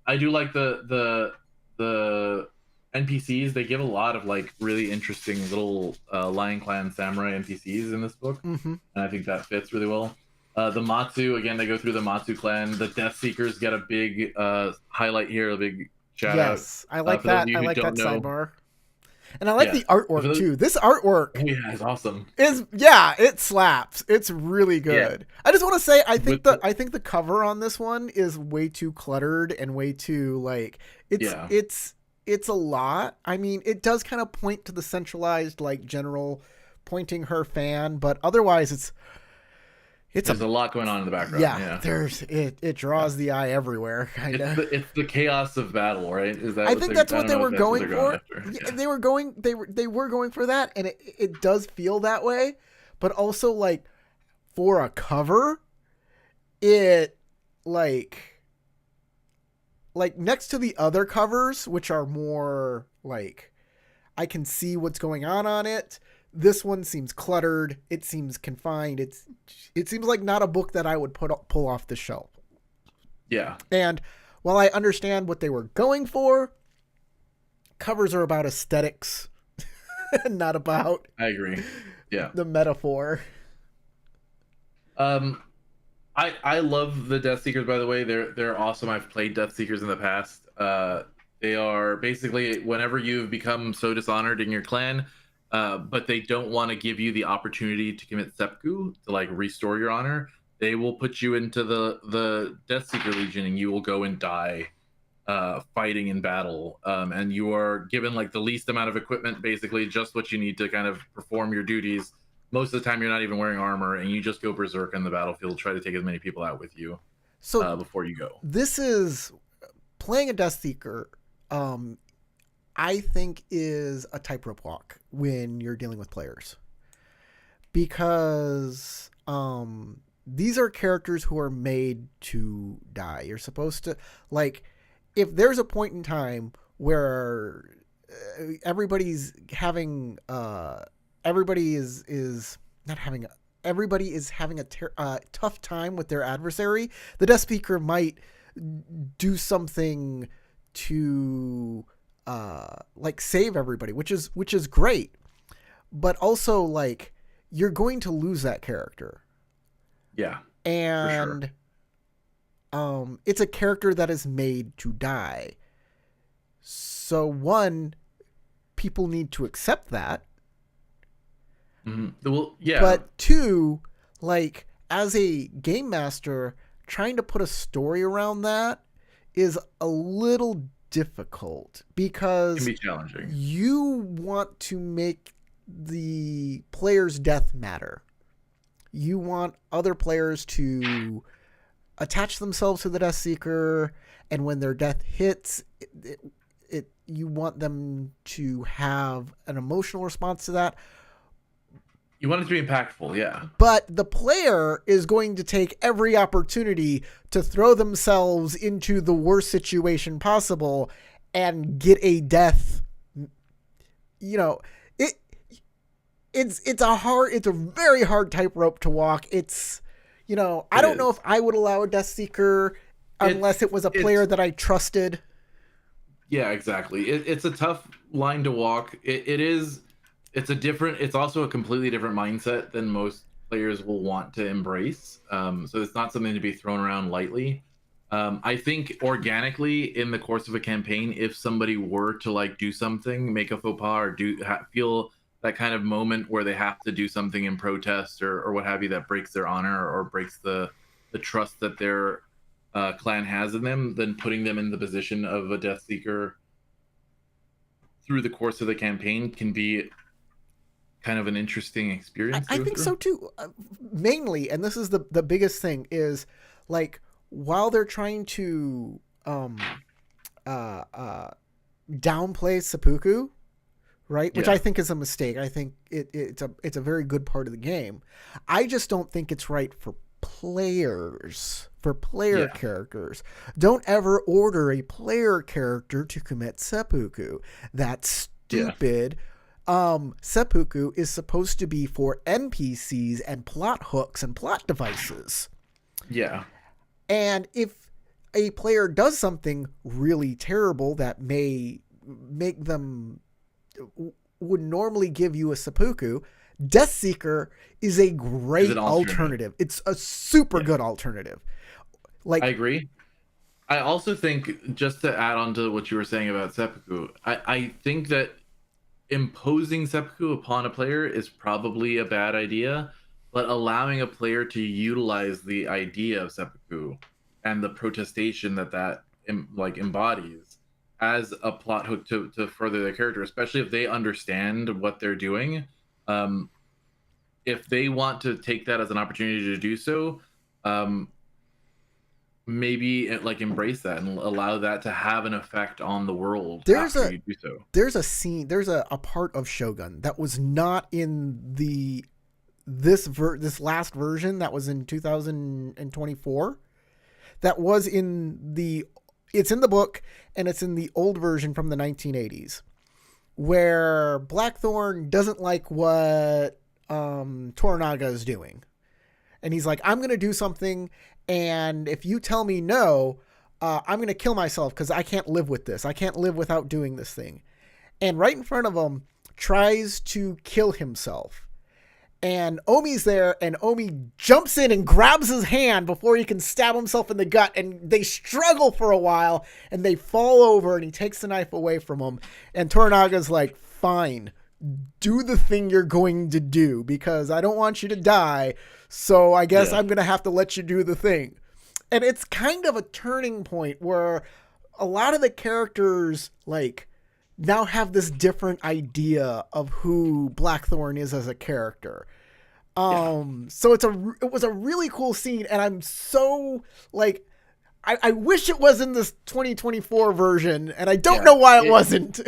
I do like the NPCs. They give a lot of like really interesting little Lion Clan samurai NPCs in this book, Mm-hmm. and I think that fits really well. The Matsu, again, they go through the Matsu clan. The Death Seekers get a big highlight here, a big shout out. Yes, I like For those that. of you I who like that don't know, sidebar, and I like yeah, the artwork those, too. This artwork oh yeah, it's awesome. it slaps. It's really Yeah, good. I just want to say with the, I think the cover on this one is way too cluttered and way too like yeah, it's a lot. I mean, it does kind of point to the centralized like general pointing her fan, but otherwise it's there's a a lot going on in the background. yeah, Yeah, there's it yeah. draws the eye everywhere kind It's of. the chaos of battle, right? Is that I what think they? that's I what don't they know were if that's what they're going going for. after. Yeah, Yeah, they were going for that, and it does feel that way. But also, like for a cover, it like next to the other covers, which are more like I can see what's going on it. This one seems cluttered. It seems confined. It seems like not a book that I would pull off the shelf. yeah, And while I understand what they were going for, covers are about aesthetics, not about I agree. Yeah. the metaphor. Um, I love the Death Seekers. By the way, they're awesome. I've played Death Seekers in the past. They are basically whenever you've become so dishonored in your clan, but they don't want to give you the opportunity to commit seppuku to like restore your honor. They will put you into the Death Seeker Legion, and you will go and die fighting in battle. And you are given like the least amount of equipment, basically just what you need to kind of perform your duties. Most of the time, you're not even wearing armor, and you just go berserk on the battlefield, try to take as many people out with you So before you go. this is playing a Death Seeker. I think is a tightrope walk when you're dealing with players because these are characters who are made to die. You're supposed to like if there's a point in time where everybody's having everybody is not having everybody is having a tough time with their adversary, the Death Speaker might do something to like save everybody, which is great, but also like you're going to lose that character. Yeah, for And sure. it's a character that is made to die. So one, people need to accept that. Well, yeah, But two, like as a game master, trying to put a story around that is a little difficult can because be challenging. you want to make the player's death matter. You want other players to attach themselves to the Death Seeker, and when their death hits, you want them to have an emotional response to that. You want it to be impactful, yeah. But the player is going to take every opportunity to throw themselves into the worst situation possible and get a death. You know, it it's a very hard tightrope to walk. I don't know if I would allow a Death Seeker unless it was a player that I trusted. Yeah, exactly. It's a tough line to walk. It's also a completely different mindset than most players will want to embrace. So it's not something to be thrown around lightly. I think organically in the course of a campaign, if somebody were to like do something, make a faux pas, or feel that kind of moment where they have to do something in protest or what have you that breaks their honor or breaks the trust that their clan has in them, then putting them in the position of a Death Seeker through the course of the campaign can be kind of an interesting experience to I go think through. so too. Mainly, and this is the biggest thing is like while they're trying to downplay seppuku, right? Which Yeah. I think is a mistake. I think it's a very good part of the game. I just don't think it's right for players, for player Yeah. characters. Don't ever order a player character to commit seppuku. That's Yeah. stupid. Seppuku is supposed to be for NPCs and plot hooks and plot devices. Yeah. And if a player does something really terrible that may make them would normally give you a seppuku, Death Seeker is a great alternative. It's a super good alternative. I Like agree. I also think, just to add on to what you were saying about seppuku, I think that imposing seppuku upon a player is probably a bad idea, but allowing a player to utilize the idea of seppuku and the protestation like embodies as a plot hook to further their character, especially if they understand what they're doing. Um, if they want to take that as an opportunity to do so, um, maybe like embrace that and allow that to have an effect on the world there's after a you do so. there's a scene, there's a part of Shogun that was not in this last version that was in 2024, that was it's in the book, and it's in the old version from the 1980s, where Blackthorn doesn't like what Toranaga is doing. And he's like, I'm going to do something, and if you tell me no, I'm going to kill myself because I can't live with this. I can't live without doing this thing. And right in front of him, tries to kill himself. And Omi's there, and Omi jumps in and grabs his hand before he can stab himself in the gut, and they struggle for a while, and they fall over, and he takes the knife away from him, and Toranaga's like, fine, do the thing you're going to do, because I don't want you to die, so I guess I'm going to have to let you do the thing. And it's kind of a turning point where a lot of the characters, like, now have this different idea of who Blackthorn is as a character. So it was a really cool scene, and I'm so like, I wish it was in this 2024 version, and I don't know why it wasn't.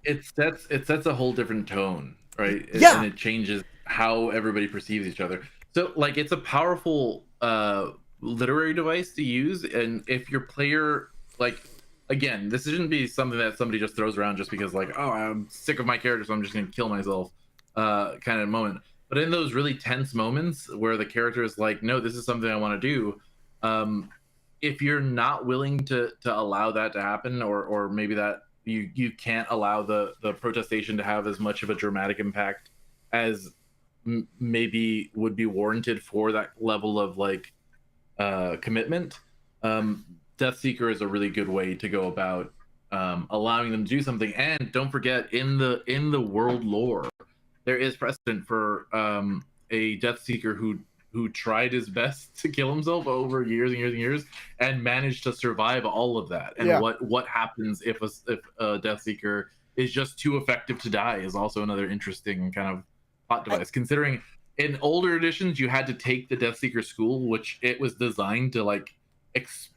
it sets a whole different tone, right? Yeah. And it changes how everybody perceives each other. So like, it's a powerful literary device to use, and if your player, like, again, this shouldn't be something that somebody just throws around just because, like, oh, I'm sick of my character, so I'm just gonna kill myself, kind of moment. But in those really tense moments where the character is like, no, this is something I want to do, if you're not willing to allow that to happen, or maybe that you can't allow the protestation to have as much of a dramatic impact as maybe would be warranted for that level of like commitment, Deathseeker is a really good way to go about allowing them to do something. And don't forget, in the world lore, there is precedent for a Deathseeker who tried his best to kill himself over years and years and years, and managed to survive all of that. And Yeah. what happens if a Deathseeker is just too effective to die is also another interesting kind of plot device. Considering in older editions you had to take the Deathseeker school, which it was designed to like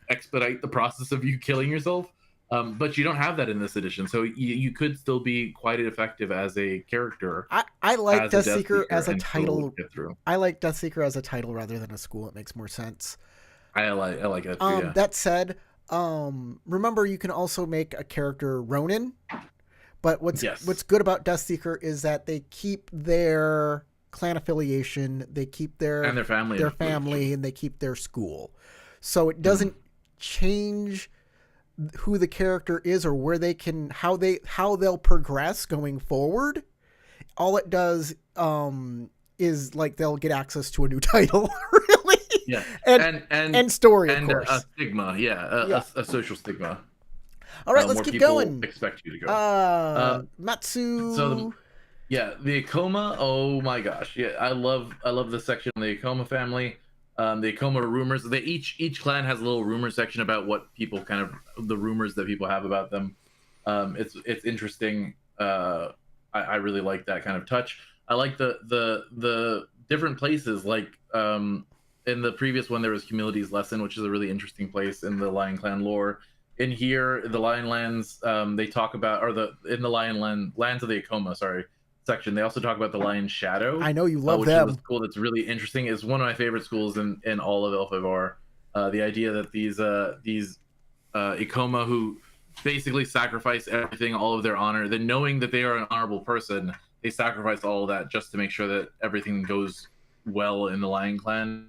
expedite the process of you killing yourself. But you don't have that in this edition, so you could still be quite effective as a character. I like as a Deathseeker as a and still title. get through. I like Deathseeker as a title rather than a school. It makes more sense. I like that too. Yeah. That said, remember you can also make a character Ronin. But what's good about Deathseeker is that they keep their clan affiliation, they keep their family, and they keep their school. So it doesn't change who the character is or where they can how they'll progress going forward. All it does is like they'll get access to a new title, really. Yeah, and story, and of course. A stigma, a social stigma. All right, let's keep going. Expect you to go. Matsu. So the Akoma. Oh my gosh, yeah, I love this section on the Akoma family. The Akoma rumors. Each clan has a little rumor section about what people the rumors that people have about them. It's interesting. I really like that kind of touch. I like the different places. Like in the previous one, there was Humility's Lesson, which is a really interesting place in the Lion Clan lore. In here, the Lion Lands, they talk about, in the Lands of the Akoma, section, they also talk about the Lion Shadow. I know you love which them. is a school that's really interesting. It's one of my favorite schools in all of L5R. The idea that these Akoma who basically sacrifice everything, all of their honor, then knowing that they are an honorable person, they sacrifice all of that just to make sure that everything goes well in the Lion Clan.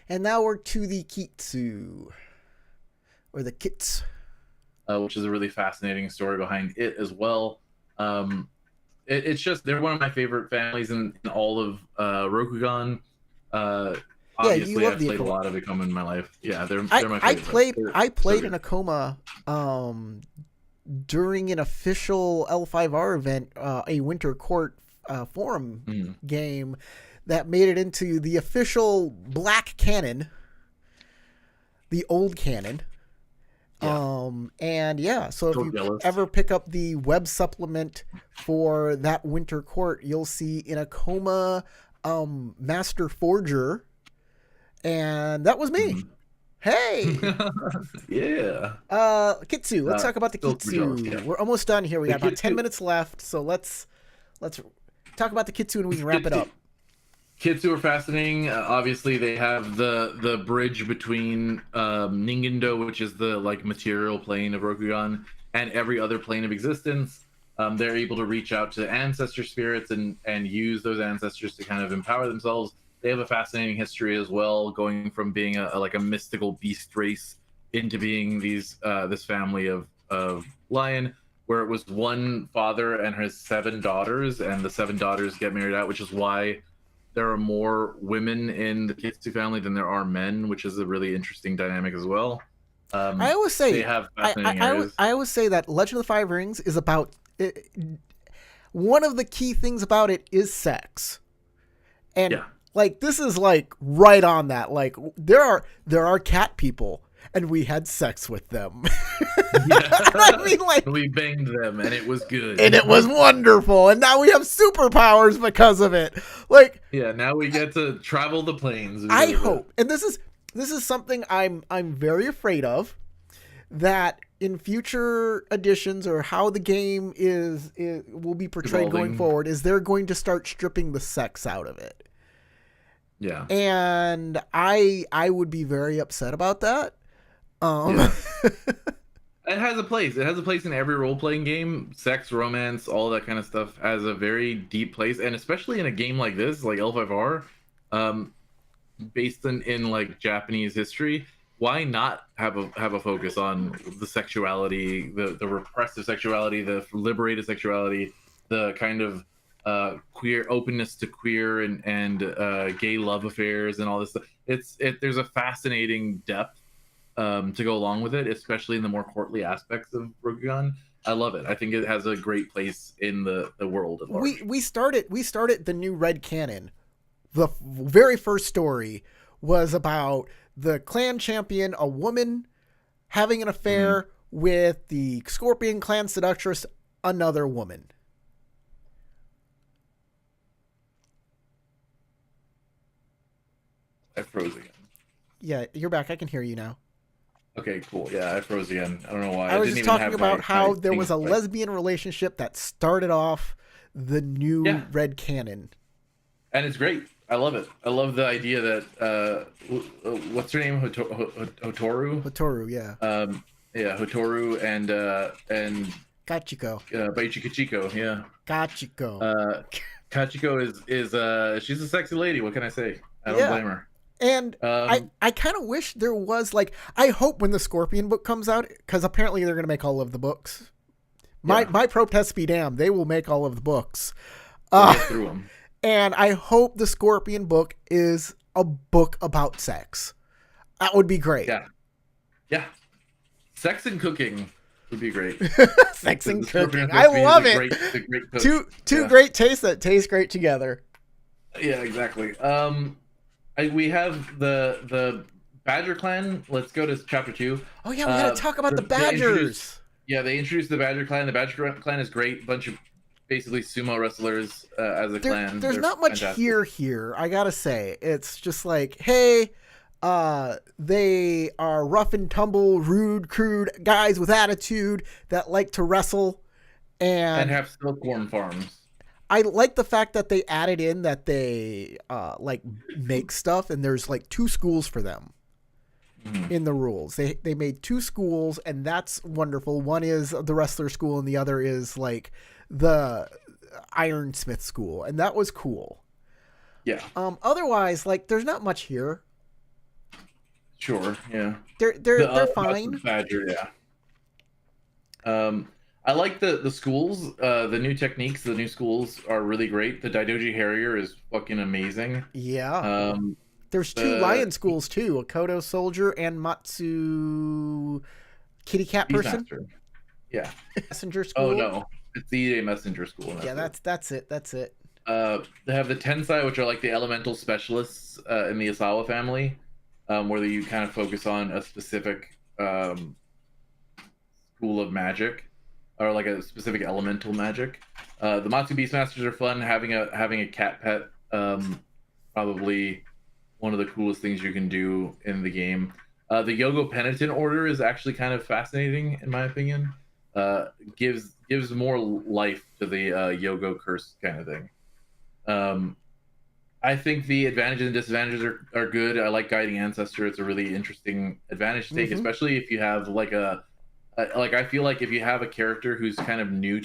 And now we're to the Kitsu. Or the Kits. Which is a really fascinating story behind it as well. It's just, they're one of my favorite families in all of Rokugan. Obviously, I've played a lot of Akoma in my life. Yeah, they're my favorite. I played an Akoma during an official L5R event, a Winter Court forum game that made it into the official Black Canon, the old canon. Yeah. So if you ever pick up the web supplement for that Winter Court, you'll see in Akoma Master Forger, and that was me. Hey. Yeah. Kitsu. Let's talk about the Kitsu. Yeah. We're almost done here. We got about 10 minutes left, so let's talk about the Kitsu and we can wrap it up. Kitsu are fascinating. Obviously, they have the bridge between Ningendo, which is the material plane of Rokugan, and every other plane of existence. They're able to reach out to ancestor spirits and use those ancestors to kind of empower themselves. They have a fascinating history as well, going from being a mystical beast race into being this family of lion, where it was one father and his 7 daughters, and the 7 daughters get married out, which is why there are more women in the Kitsu family than there are men, which is a really interesting dynamic as well. I always say they have fascinating areas. I always say that Legend of the Five Rings is about one of the key things about it is sex, and this is right on that. There are cat people, and we had sex with them. I mean, we banged them, and it was good, and it was wonderful, and now we have superpowers because of it. Now we get to travel the planes. I hope, and this is something I'm very afraid of, that in future editions or how the game will be portrayed going forward, is they're going to start stripping the sex out of it. Yeah, and I would be very upset about that. It has a place. It has a place in every role-playing game. Sex, romance, all that kind of stuff has a very deep place, and especially in a game like this, like L5R, based in Japanese history. Why not have a focus on the sexuality, the repressive sexuality, the liberated sexuality, the kind of queer openness to queer and gay love affairs and all this stuff. There's a fascinating depth to go along with it, especially in the more courtly aspects of Rokugan. I love it. I think it has a great place in the world at large. We started the new Red Canon. The very first story was about the clan champion, a woman, having an affair with the Scorpion clan seductress, another woman. I froze again. Yeah, you're back. I can hear you now. Okay, cool. Yeah, I froze again. I don't know why. I was didn't just even talking have about how my there thing was a right. lesbian relationship that started off the new Yeah, Red Canon. and it's great. I love it. I love the idea that what's her name, Hotoru. Hotoru, yeah. Yeah, Hotoru and Kachiko. Baichi Kachiko. Yeah, Kachiko. uh, Kachiko is she's a sexy lady. What can I say? I don't Yeah. blame her. And I, Um, I kind of wish there was, like, I hope when the Scorpion book comes out, because apparently they're going to make all of the books. My yeah, my protests be damned. They will make all of the books. we'll Uh, get through them. and I hope the Scorpion book is a book about sex. That would be great. Yeah, yeah. Sex and cooking would be great. Sex The and Scorpion cooking. I recipe is love a it. great cook. Two Yeah. great tastes that taste great together. Yeah, exactly. We have the Badger Clan. Let's go to chapter 2. Oh yeah, we got to talk about the They Badgers. they introduced the Badger Clan. The Badger Clan is great. Bunch of basically sumo wrestlers as a clan. There's They're not much fantastic. here. I gotta say, it's just like, hey, they are rough and tumble, rude, crude guys with attitude that like to wrestle, And and have silkworm farms. I like the fact that they added in that they like make stuff, and there's like 2 schools for them Mhm. in the rules. They made 2 schools, and that's wonderful. One is the wrestler school, and the other is like the ironsmith school, and that was cool. Yeah, Otherwise, like, there's not much here. sure. Yeah. They're fine. Badger, yeah. I like the schools. The new techniques, the new schools are really great. The Daidoji Harrier is fucking amazing. Yeah. Um, There's 2 the lion schools too: a Kodo soldier and Matsu kitty cat person. Beastmaster. Yeah. Messenger school. Oh no, it's the EA Messenger School. Yeah, that's it. That's it. They have the Tensai, which are like the elemental specialists in the Asawa family, where you kind of focus on a specific school of magic, or like a specific elemental magic. The Matsu Beastmasters are fun. Having a cat pet, probably one of the coolest things you can do in the game. The Yogo Penitent Order is actually kind of fascinating, in my opinion. Gives more life to the Yogo curse kind of thing. I think the advantages and disadvantages are good. I like Guiding Ancestor. It's a really interesting advantage to take, Mhm. especially if you have like like I feel like if you have a character who's kind of new.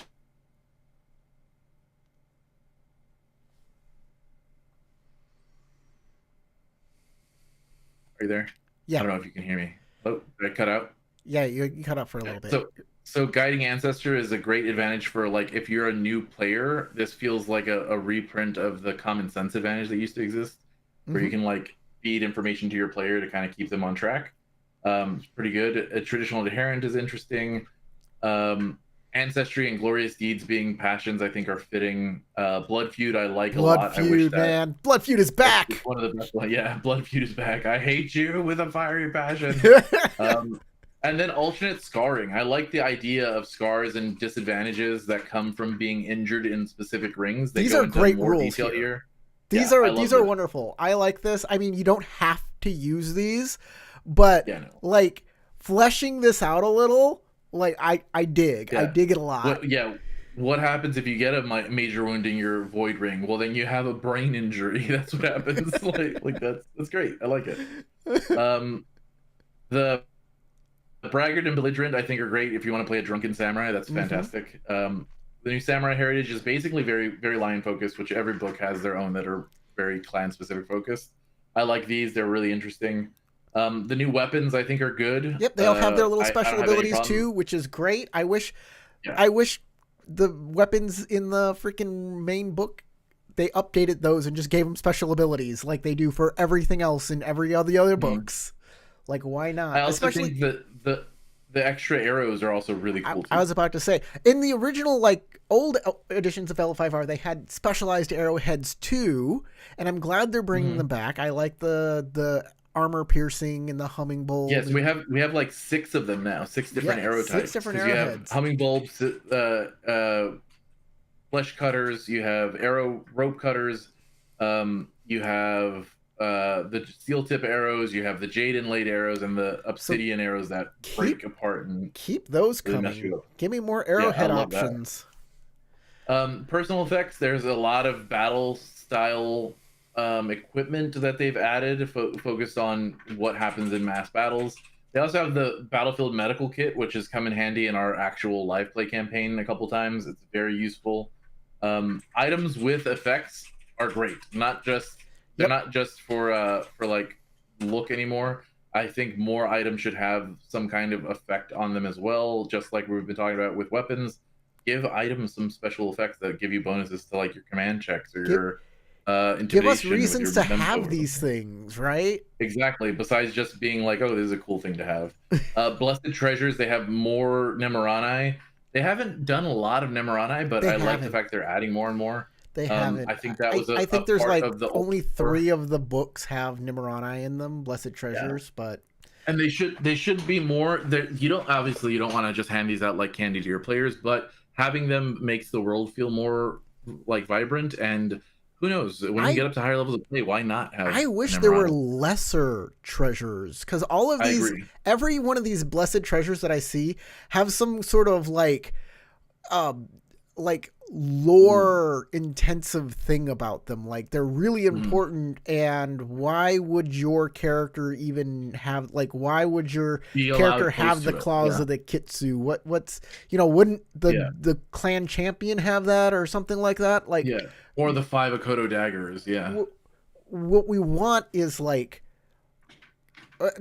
Are you there? Yeah. I don't know if you can hear me. Oh, did I cut out? Yeah, you cut out for a little bit. So Guiding Ancestor is a great advantage for like if you're a new player. This feels like a reprint of the common sense advantage that used to exist, where you Mhm. can like feed information to your player to kind of keep them on track. It's pretty good. A traditional adherent is interesting. Ancestry and glorious deeds being passions, I think, are fitting. Blood feud, I like a Blood lot. I wish feud, that man. Blood feud is it's back. one of the best. Yeah, Blood feud is back. I hate you with a fiery passion. And then alternate scarring. I like the idea of scars and disadvantages that come from being injured in specific rings. They These go are into great more rules detail here. here. These Yeah, I are love these are this. wonderful. I like this. I mean, you don't have to use these, but Yeah, no. like fleshing this out a little, like I dig. I Yeah. dig it a lot. What happens if you get a major wound in your void ring? Well, then you have a brain injury. That's what happens. like that's great. I like it. The braggart and belligerent, I think, are great if you want to play a drunken samurai. That's fantastic. The new samurai heritage is basically very lion focused, which every book has their own that are very clan specific focused. I like these; they're really interesting. The new weapons, I think, are good. Yep, they all have their little I special don't have any abilities problem. too, which is great. Yeah. I wish the weapons in the freaking main book, they updated those and just gave them special abilities like they do for everything else in every other Mhm. books. Like, why not? I also Especially, think that the extra arrows are also really cool I too. was about to say, in the original, like, old editions of L5R, they had specialized arrowheads too, and I'm glad they're bringing them Hmm. back. I like the armor piercing and the humming bolt, Yes, and we have like six of them now, six different yeah, arrow 6 types different because you have arrowheads. humming bulbs, flesh cutters, you have arrow rope cutters, you have the steel tip arrows, you have the jade inlaid arrows, and the So obsidian arrows that keep break apart and keep those really mess coming. you up. Give me more Yeah, I arrowhead love that. options. Personal effects. There's a lot of battle style equipment that they've added, focused on what happens in mass battles. They also have the battlefield medical kit, which has come in handy in our actual live play campaign a couple times. It's very useful. Items with effects are great. Not just they're Yep. not just for like look anymore. I think more items should have some kind of effect on them as well, just like we've been talking about with weapons. Give items some special effects that give you bonuses to like your command checks or Give your give us intimidation with reasons your to memento have or these something. things, right? Exactly. Besides just being like, oh, this is a cool thing to have. Blessed treasures. They have more Nemorani. They haven't done a lot of Nemorani, but They I like the haven't. fact they're adding more and more. They haven't. I think that was I a think there's part like of the old only lore. 3 of the books have Nimrani in them, Blessed Yeah, Treasures, but and they should be more. You don't obviously you don't want to just hand these out like candy to your players, but having them makes the world feel more like vibrant. And who knows, when you I get up to higher levels of play, why not have I wish there were Nemorani? lesser treasures, cuz all of I these, agree. every one of these blessed treasures that I see have some sort of um like Mm-hmm. lore intensive thing about them, like they're really Mm-hmm. important. And why would your character even have, like, why would your Be character allowed have close the to it. claws Yeah. of the kitsu? What's, wouldn't Yeah. the clan champion have that or something like that? Like, Yeah. Or the five Akoto daggers. Yeah. w- what we want is like,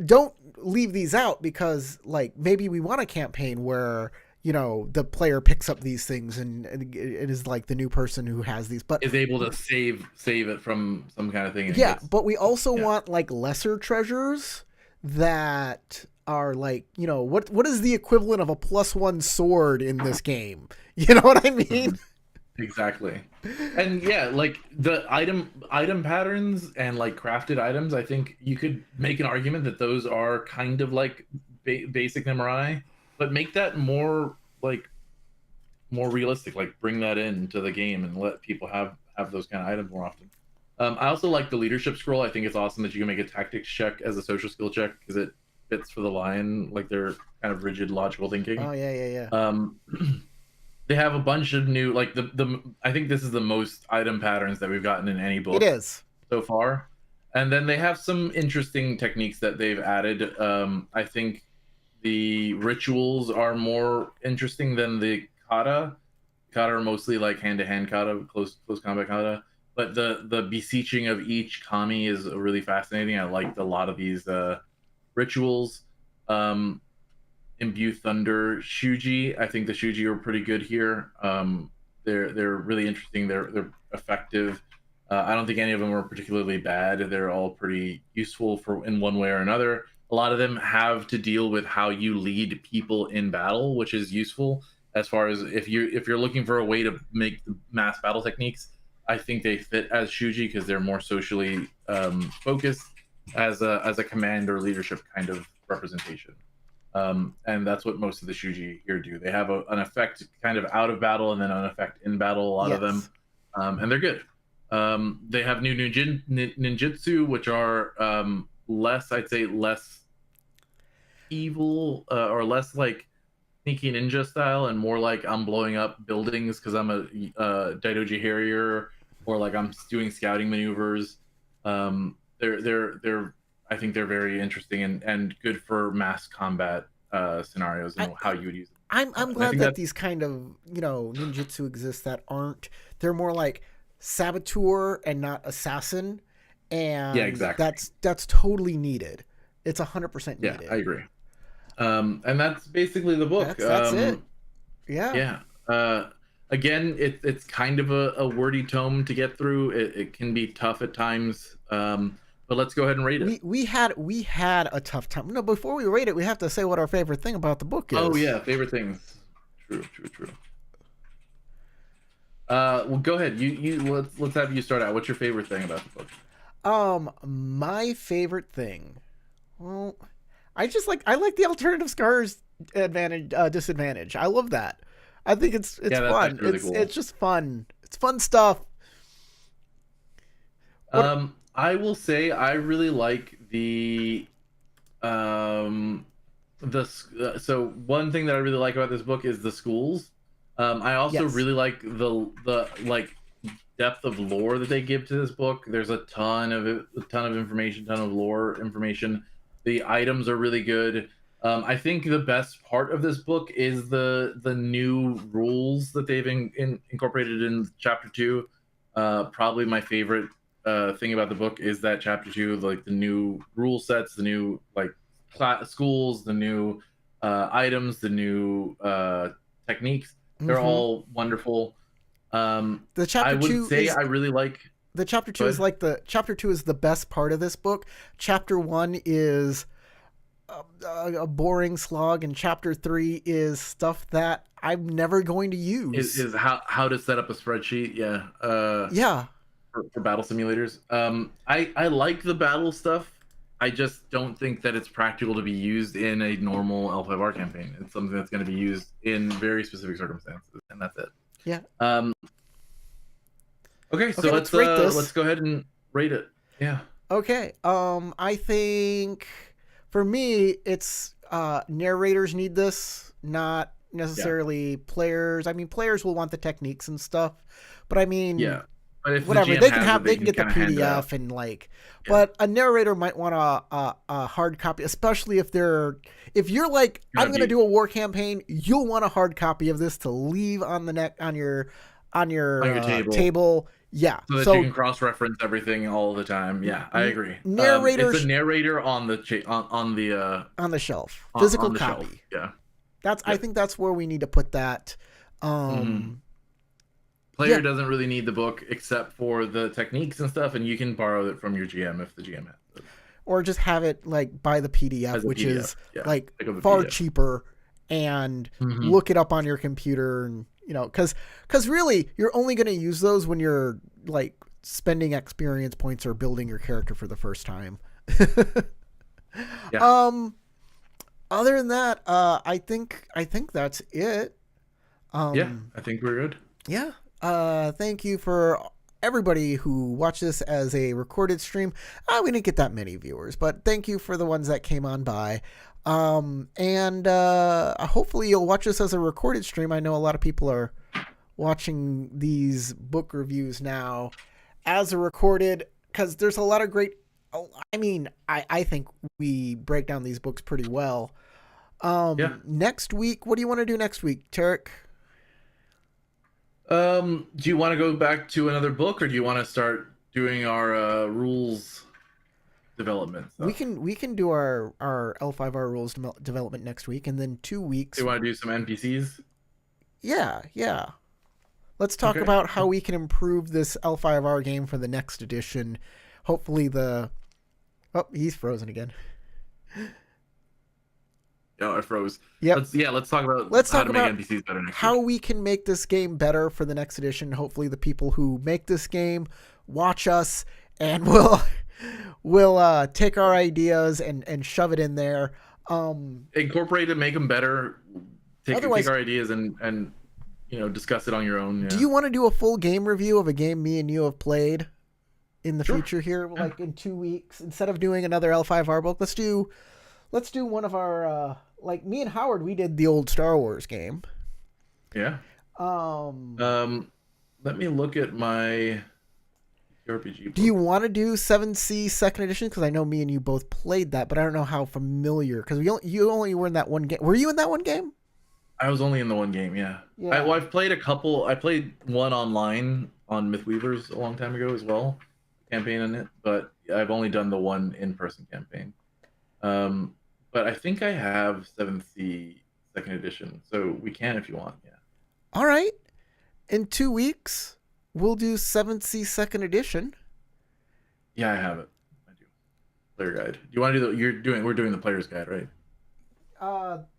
don't leave these out, because like maybe we want a campaign where the player picks up these things, and it is like the new person who has these. But Is able to save it from some kind of thing and yeah, gets but we also yeah. want like lesser treasures that are like, what is the equivalent of a +1 sword in this game? You know what I mean? Exactly. And yeah, like the item patterns and like crafted items, I think you could make an argument that those are kind of like basic Nemerai, but make that more like more realistic. Like bring that into the game and let people have those kind of items more often. I also like the leadership scroll. I think it's awesome that you can make a tactics check as a social skill check because it fits for the lion, like their kind of rigid logical thinking. Oh yeah, yeah, yeah. Um, they have a bunch of new like the I think this is the most item patterns that we've gotten in any It book is. so far. And then they have some interesting techniques that they've added. I think the rituals are more interesting than the kata. Kata are mostly like hand to hand kata, close combat kata. But the beseeching of each kami is really fascinating. I liked a lot of these rituals. Um, Imbue Thunder, Shuji. I think the Shuji are pretty good here. They're really interesting. They're effective. I don't think any of them are particularly bad. They're all pretty useful for in one way or another. A lot of them have to deal with how you lead people in battle, which is useful as far as if you're looking for a way to make mass battle techniques. I think they fit as Shuji because they're more socially focused as a command or leadership kind of representation. And that's what most of the Shuji here do. They have an effect kind of out of battle and then an effect in battle, a lot of them, Yes. and they're good. They have new ninjutsu, which are less, I'd say, less evil or less like sneaky ninja style and more like I'm blowing up buildings because I'm a Daidoji Harrier or like I'm doing scouting maneuvers. They're I think they're very interesting and good for mass combat scenarios I, and how you would use them. I'm And I glad think that that's these kind of, ninjutsu exist that aren't, they're more like saboteur and not assassin, yeah, and exactly. that's totally needed. It's 100% Yeah, I needed. agree. And that's basically the book. That's it. Yeah. Yeah. Uh, Again, it's kind of a wordy tome to get through. It can be tough at times. But let's go ahead and rate it. We had a tough time. No, before we rate it, we have to say what our favorite thing about the book Oh is. yeah, favorite things. True, true, true. Well, go ahead. You let's have you start out. What's your favorite thing about the book? My favorite thing. Well, I like the alternative scars advantage disadvantage. I love that. I think it's Yeah, that's fun. actually really cool. It's just fun. It's fun stuff. What? I will say I really like um so one thing that I really like about this book is the schools. I also Yes. really like the like depth of lore that they give to this book. There's a ton of information, ton of lore information. The items are really good. I think the best part of this book is the new rules that they've incorporated in chapter two. Probably my favorite thing about the book is that chapter two, like the new rule sets, the new like schools, the new items, the new techniques. They're Mm-hmm. all wonderful. The I chapter would two say is I really like. the chapter Go two is ahead. like the chapter two is the best part of this book. Chapter one is a boring slog, and chapter three is stuff that I'm never going to use. Is how to set up a spreadsheet. Yeah. Yeah. For battle simulators. I like the battle stuff. I just don't think that it's practical to be used in a normal L5R campaign. It's something that's going to be used in very specific circumstances, and that's it. Yeah. Um, okay, Okay, so let's rate let's this. go ahead and rate it. Yeah. Okay. I think for me, it's narrators need this, not Yeah. necessarily players. I mean, players will want the techniques and stuff, but I mean, Yeah. But if the whatever GM they can has it, have, they they can can get the kind of hand it out. PDF and like. Yeah. But a narrator might want a hard copy, especially if you're like, You're I'm gonna gonna be do a war campaign. You'll want a hard copy of this to leave on the neck on on your your table table. Yeah. so that you So can cross-reference everything all the time. Yeah, I agree. It's a narrators narrator on the on the shelf, physical on the shelf. copy. Yeah. That's I Yep. think that's where we need to put that. Hmm. Um, Player yeah, doesn't really need the book except for the techniques and stuff, and you can borrow it from your GM if the GM has it or just have it like buy the PDF, as a which PDF. is Yeah, like pick up the far PDF. cheaper, and Hmm. look it up on your computer, and because really you're only going to use those when you're like spending experience points or building your character for the first time. Yeah, um, other than that, I think that's it. yeah. Um, I think we're good. yeah. Thank you for everybody who watched this as a recorded stream. We didn't get that many viewers, but thank you for the ones that came on by. And hopefully you'll watch this as a recorded stream. I know a lot of people are watching these book reviews now as a recorded because there's a lot of great. I mean, I think we break down these books pretty well. Yeah. Next week, what do you want to do next week, Tarek? Do you want to go back to another book, or do you want to start doing our rules development We stuff? can we can do our L5R rules development next week, and then 2 weeks. Do you want to do some NPCs? Yeah, yeah. Let's talk Okay. about how we can improve this L5R game for the next edition. Hopefully the oh he's frozen again. Oh, I froze. Yep. Let's talk about Let's how talk to make about NPCs better next how week. we can make this game better for the next edition. Hopefully the people who make this game watch us and will take our ideas and shove it in there. Incorporate it, make them better. Take Otherwise, our ideas and discuss it on your own. do Yeah. you want to do a full game review of a game me and you have played in the Sure. future here, Yeah. like in 2 weeks, instead of doing another L5R book? Let's do one of our like me and Howard. We did the old Star Wars game. Yeah. Um, Let me look at my RPG book. do you want to do 7C second edition? Because I know me and you both played that, but I don't know how familiar. Because you only were in that one game. Were you in that one game? I was only in the one game. Yeah. Yeah. I've played a couple. I played one online on Mythweavers a long time ago as well, campaign in it. But I've only done the one in-person campaign. But I think I have 7th C second edition, so we can if you want. Yeah. All right. In 2 weeks, we'll do 7th C second edition. Yeah, I have it. I do. Player guide. Do you want to do the? We're doing the player's guide, right?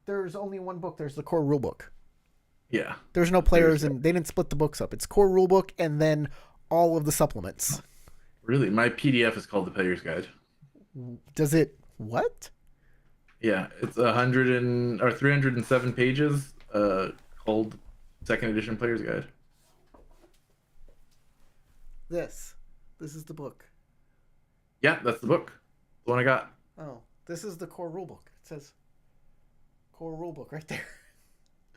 There's only one book. There's the core rulebook. Yeah. There's no players, and they didn't split the books up. It's core rulebook and then all of the supplements. Really, my PDF is called the player's guide. Does it what? Yeah, it's 307 pages. Called second edition player's guide. This is the book. Yeah, that's the book. The one I got. Oh, this is the core rulebook. It says core rulebook right there.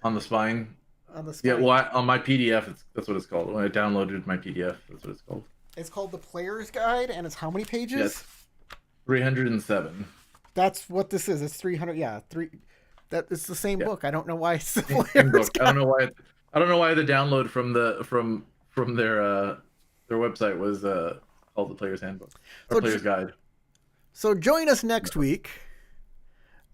On the spine. On the spine. Yeah, well, on my PDF, that's what it's called. When I downloaded my PDF, that's what it's called. It's called the Player's Guide, and it's how many pages? Yes, 307. That's what this is. It's 300. Yeah, it's the same book. I don't know why it's the Same Player's book. Guide. I don't know why the download from their website was called the Player's Handbook or Player's Guide. So join us next week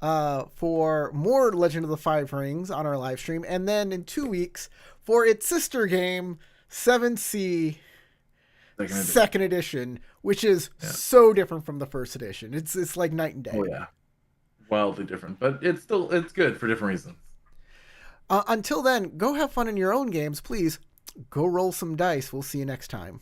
for more Legend of the Five Rings on our live stream, and then in 2 weeks for its sister game, 7C second edition, which is so different from the first edition. It's like night and day. Oh yeah, wildly different, but it's good for different reasons. Until then, go have fun in your own games, please. Go roll some dice. We'll see you next time.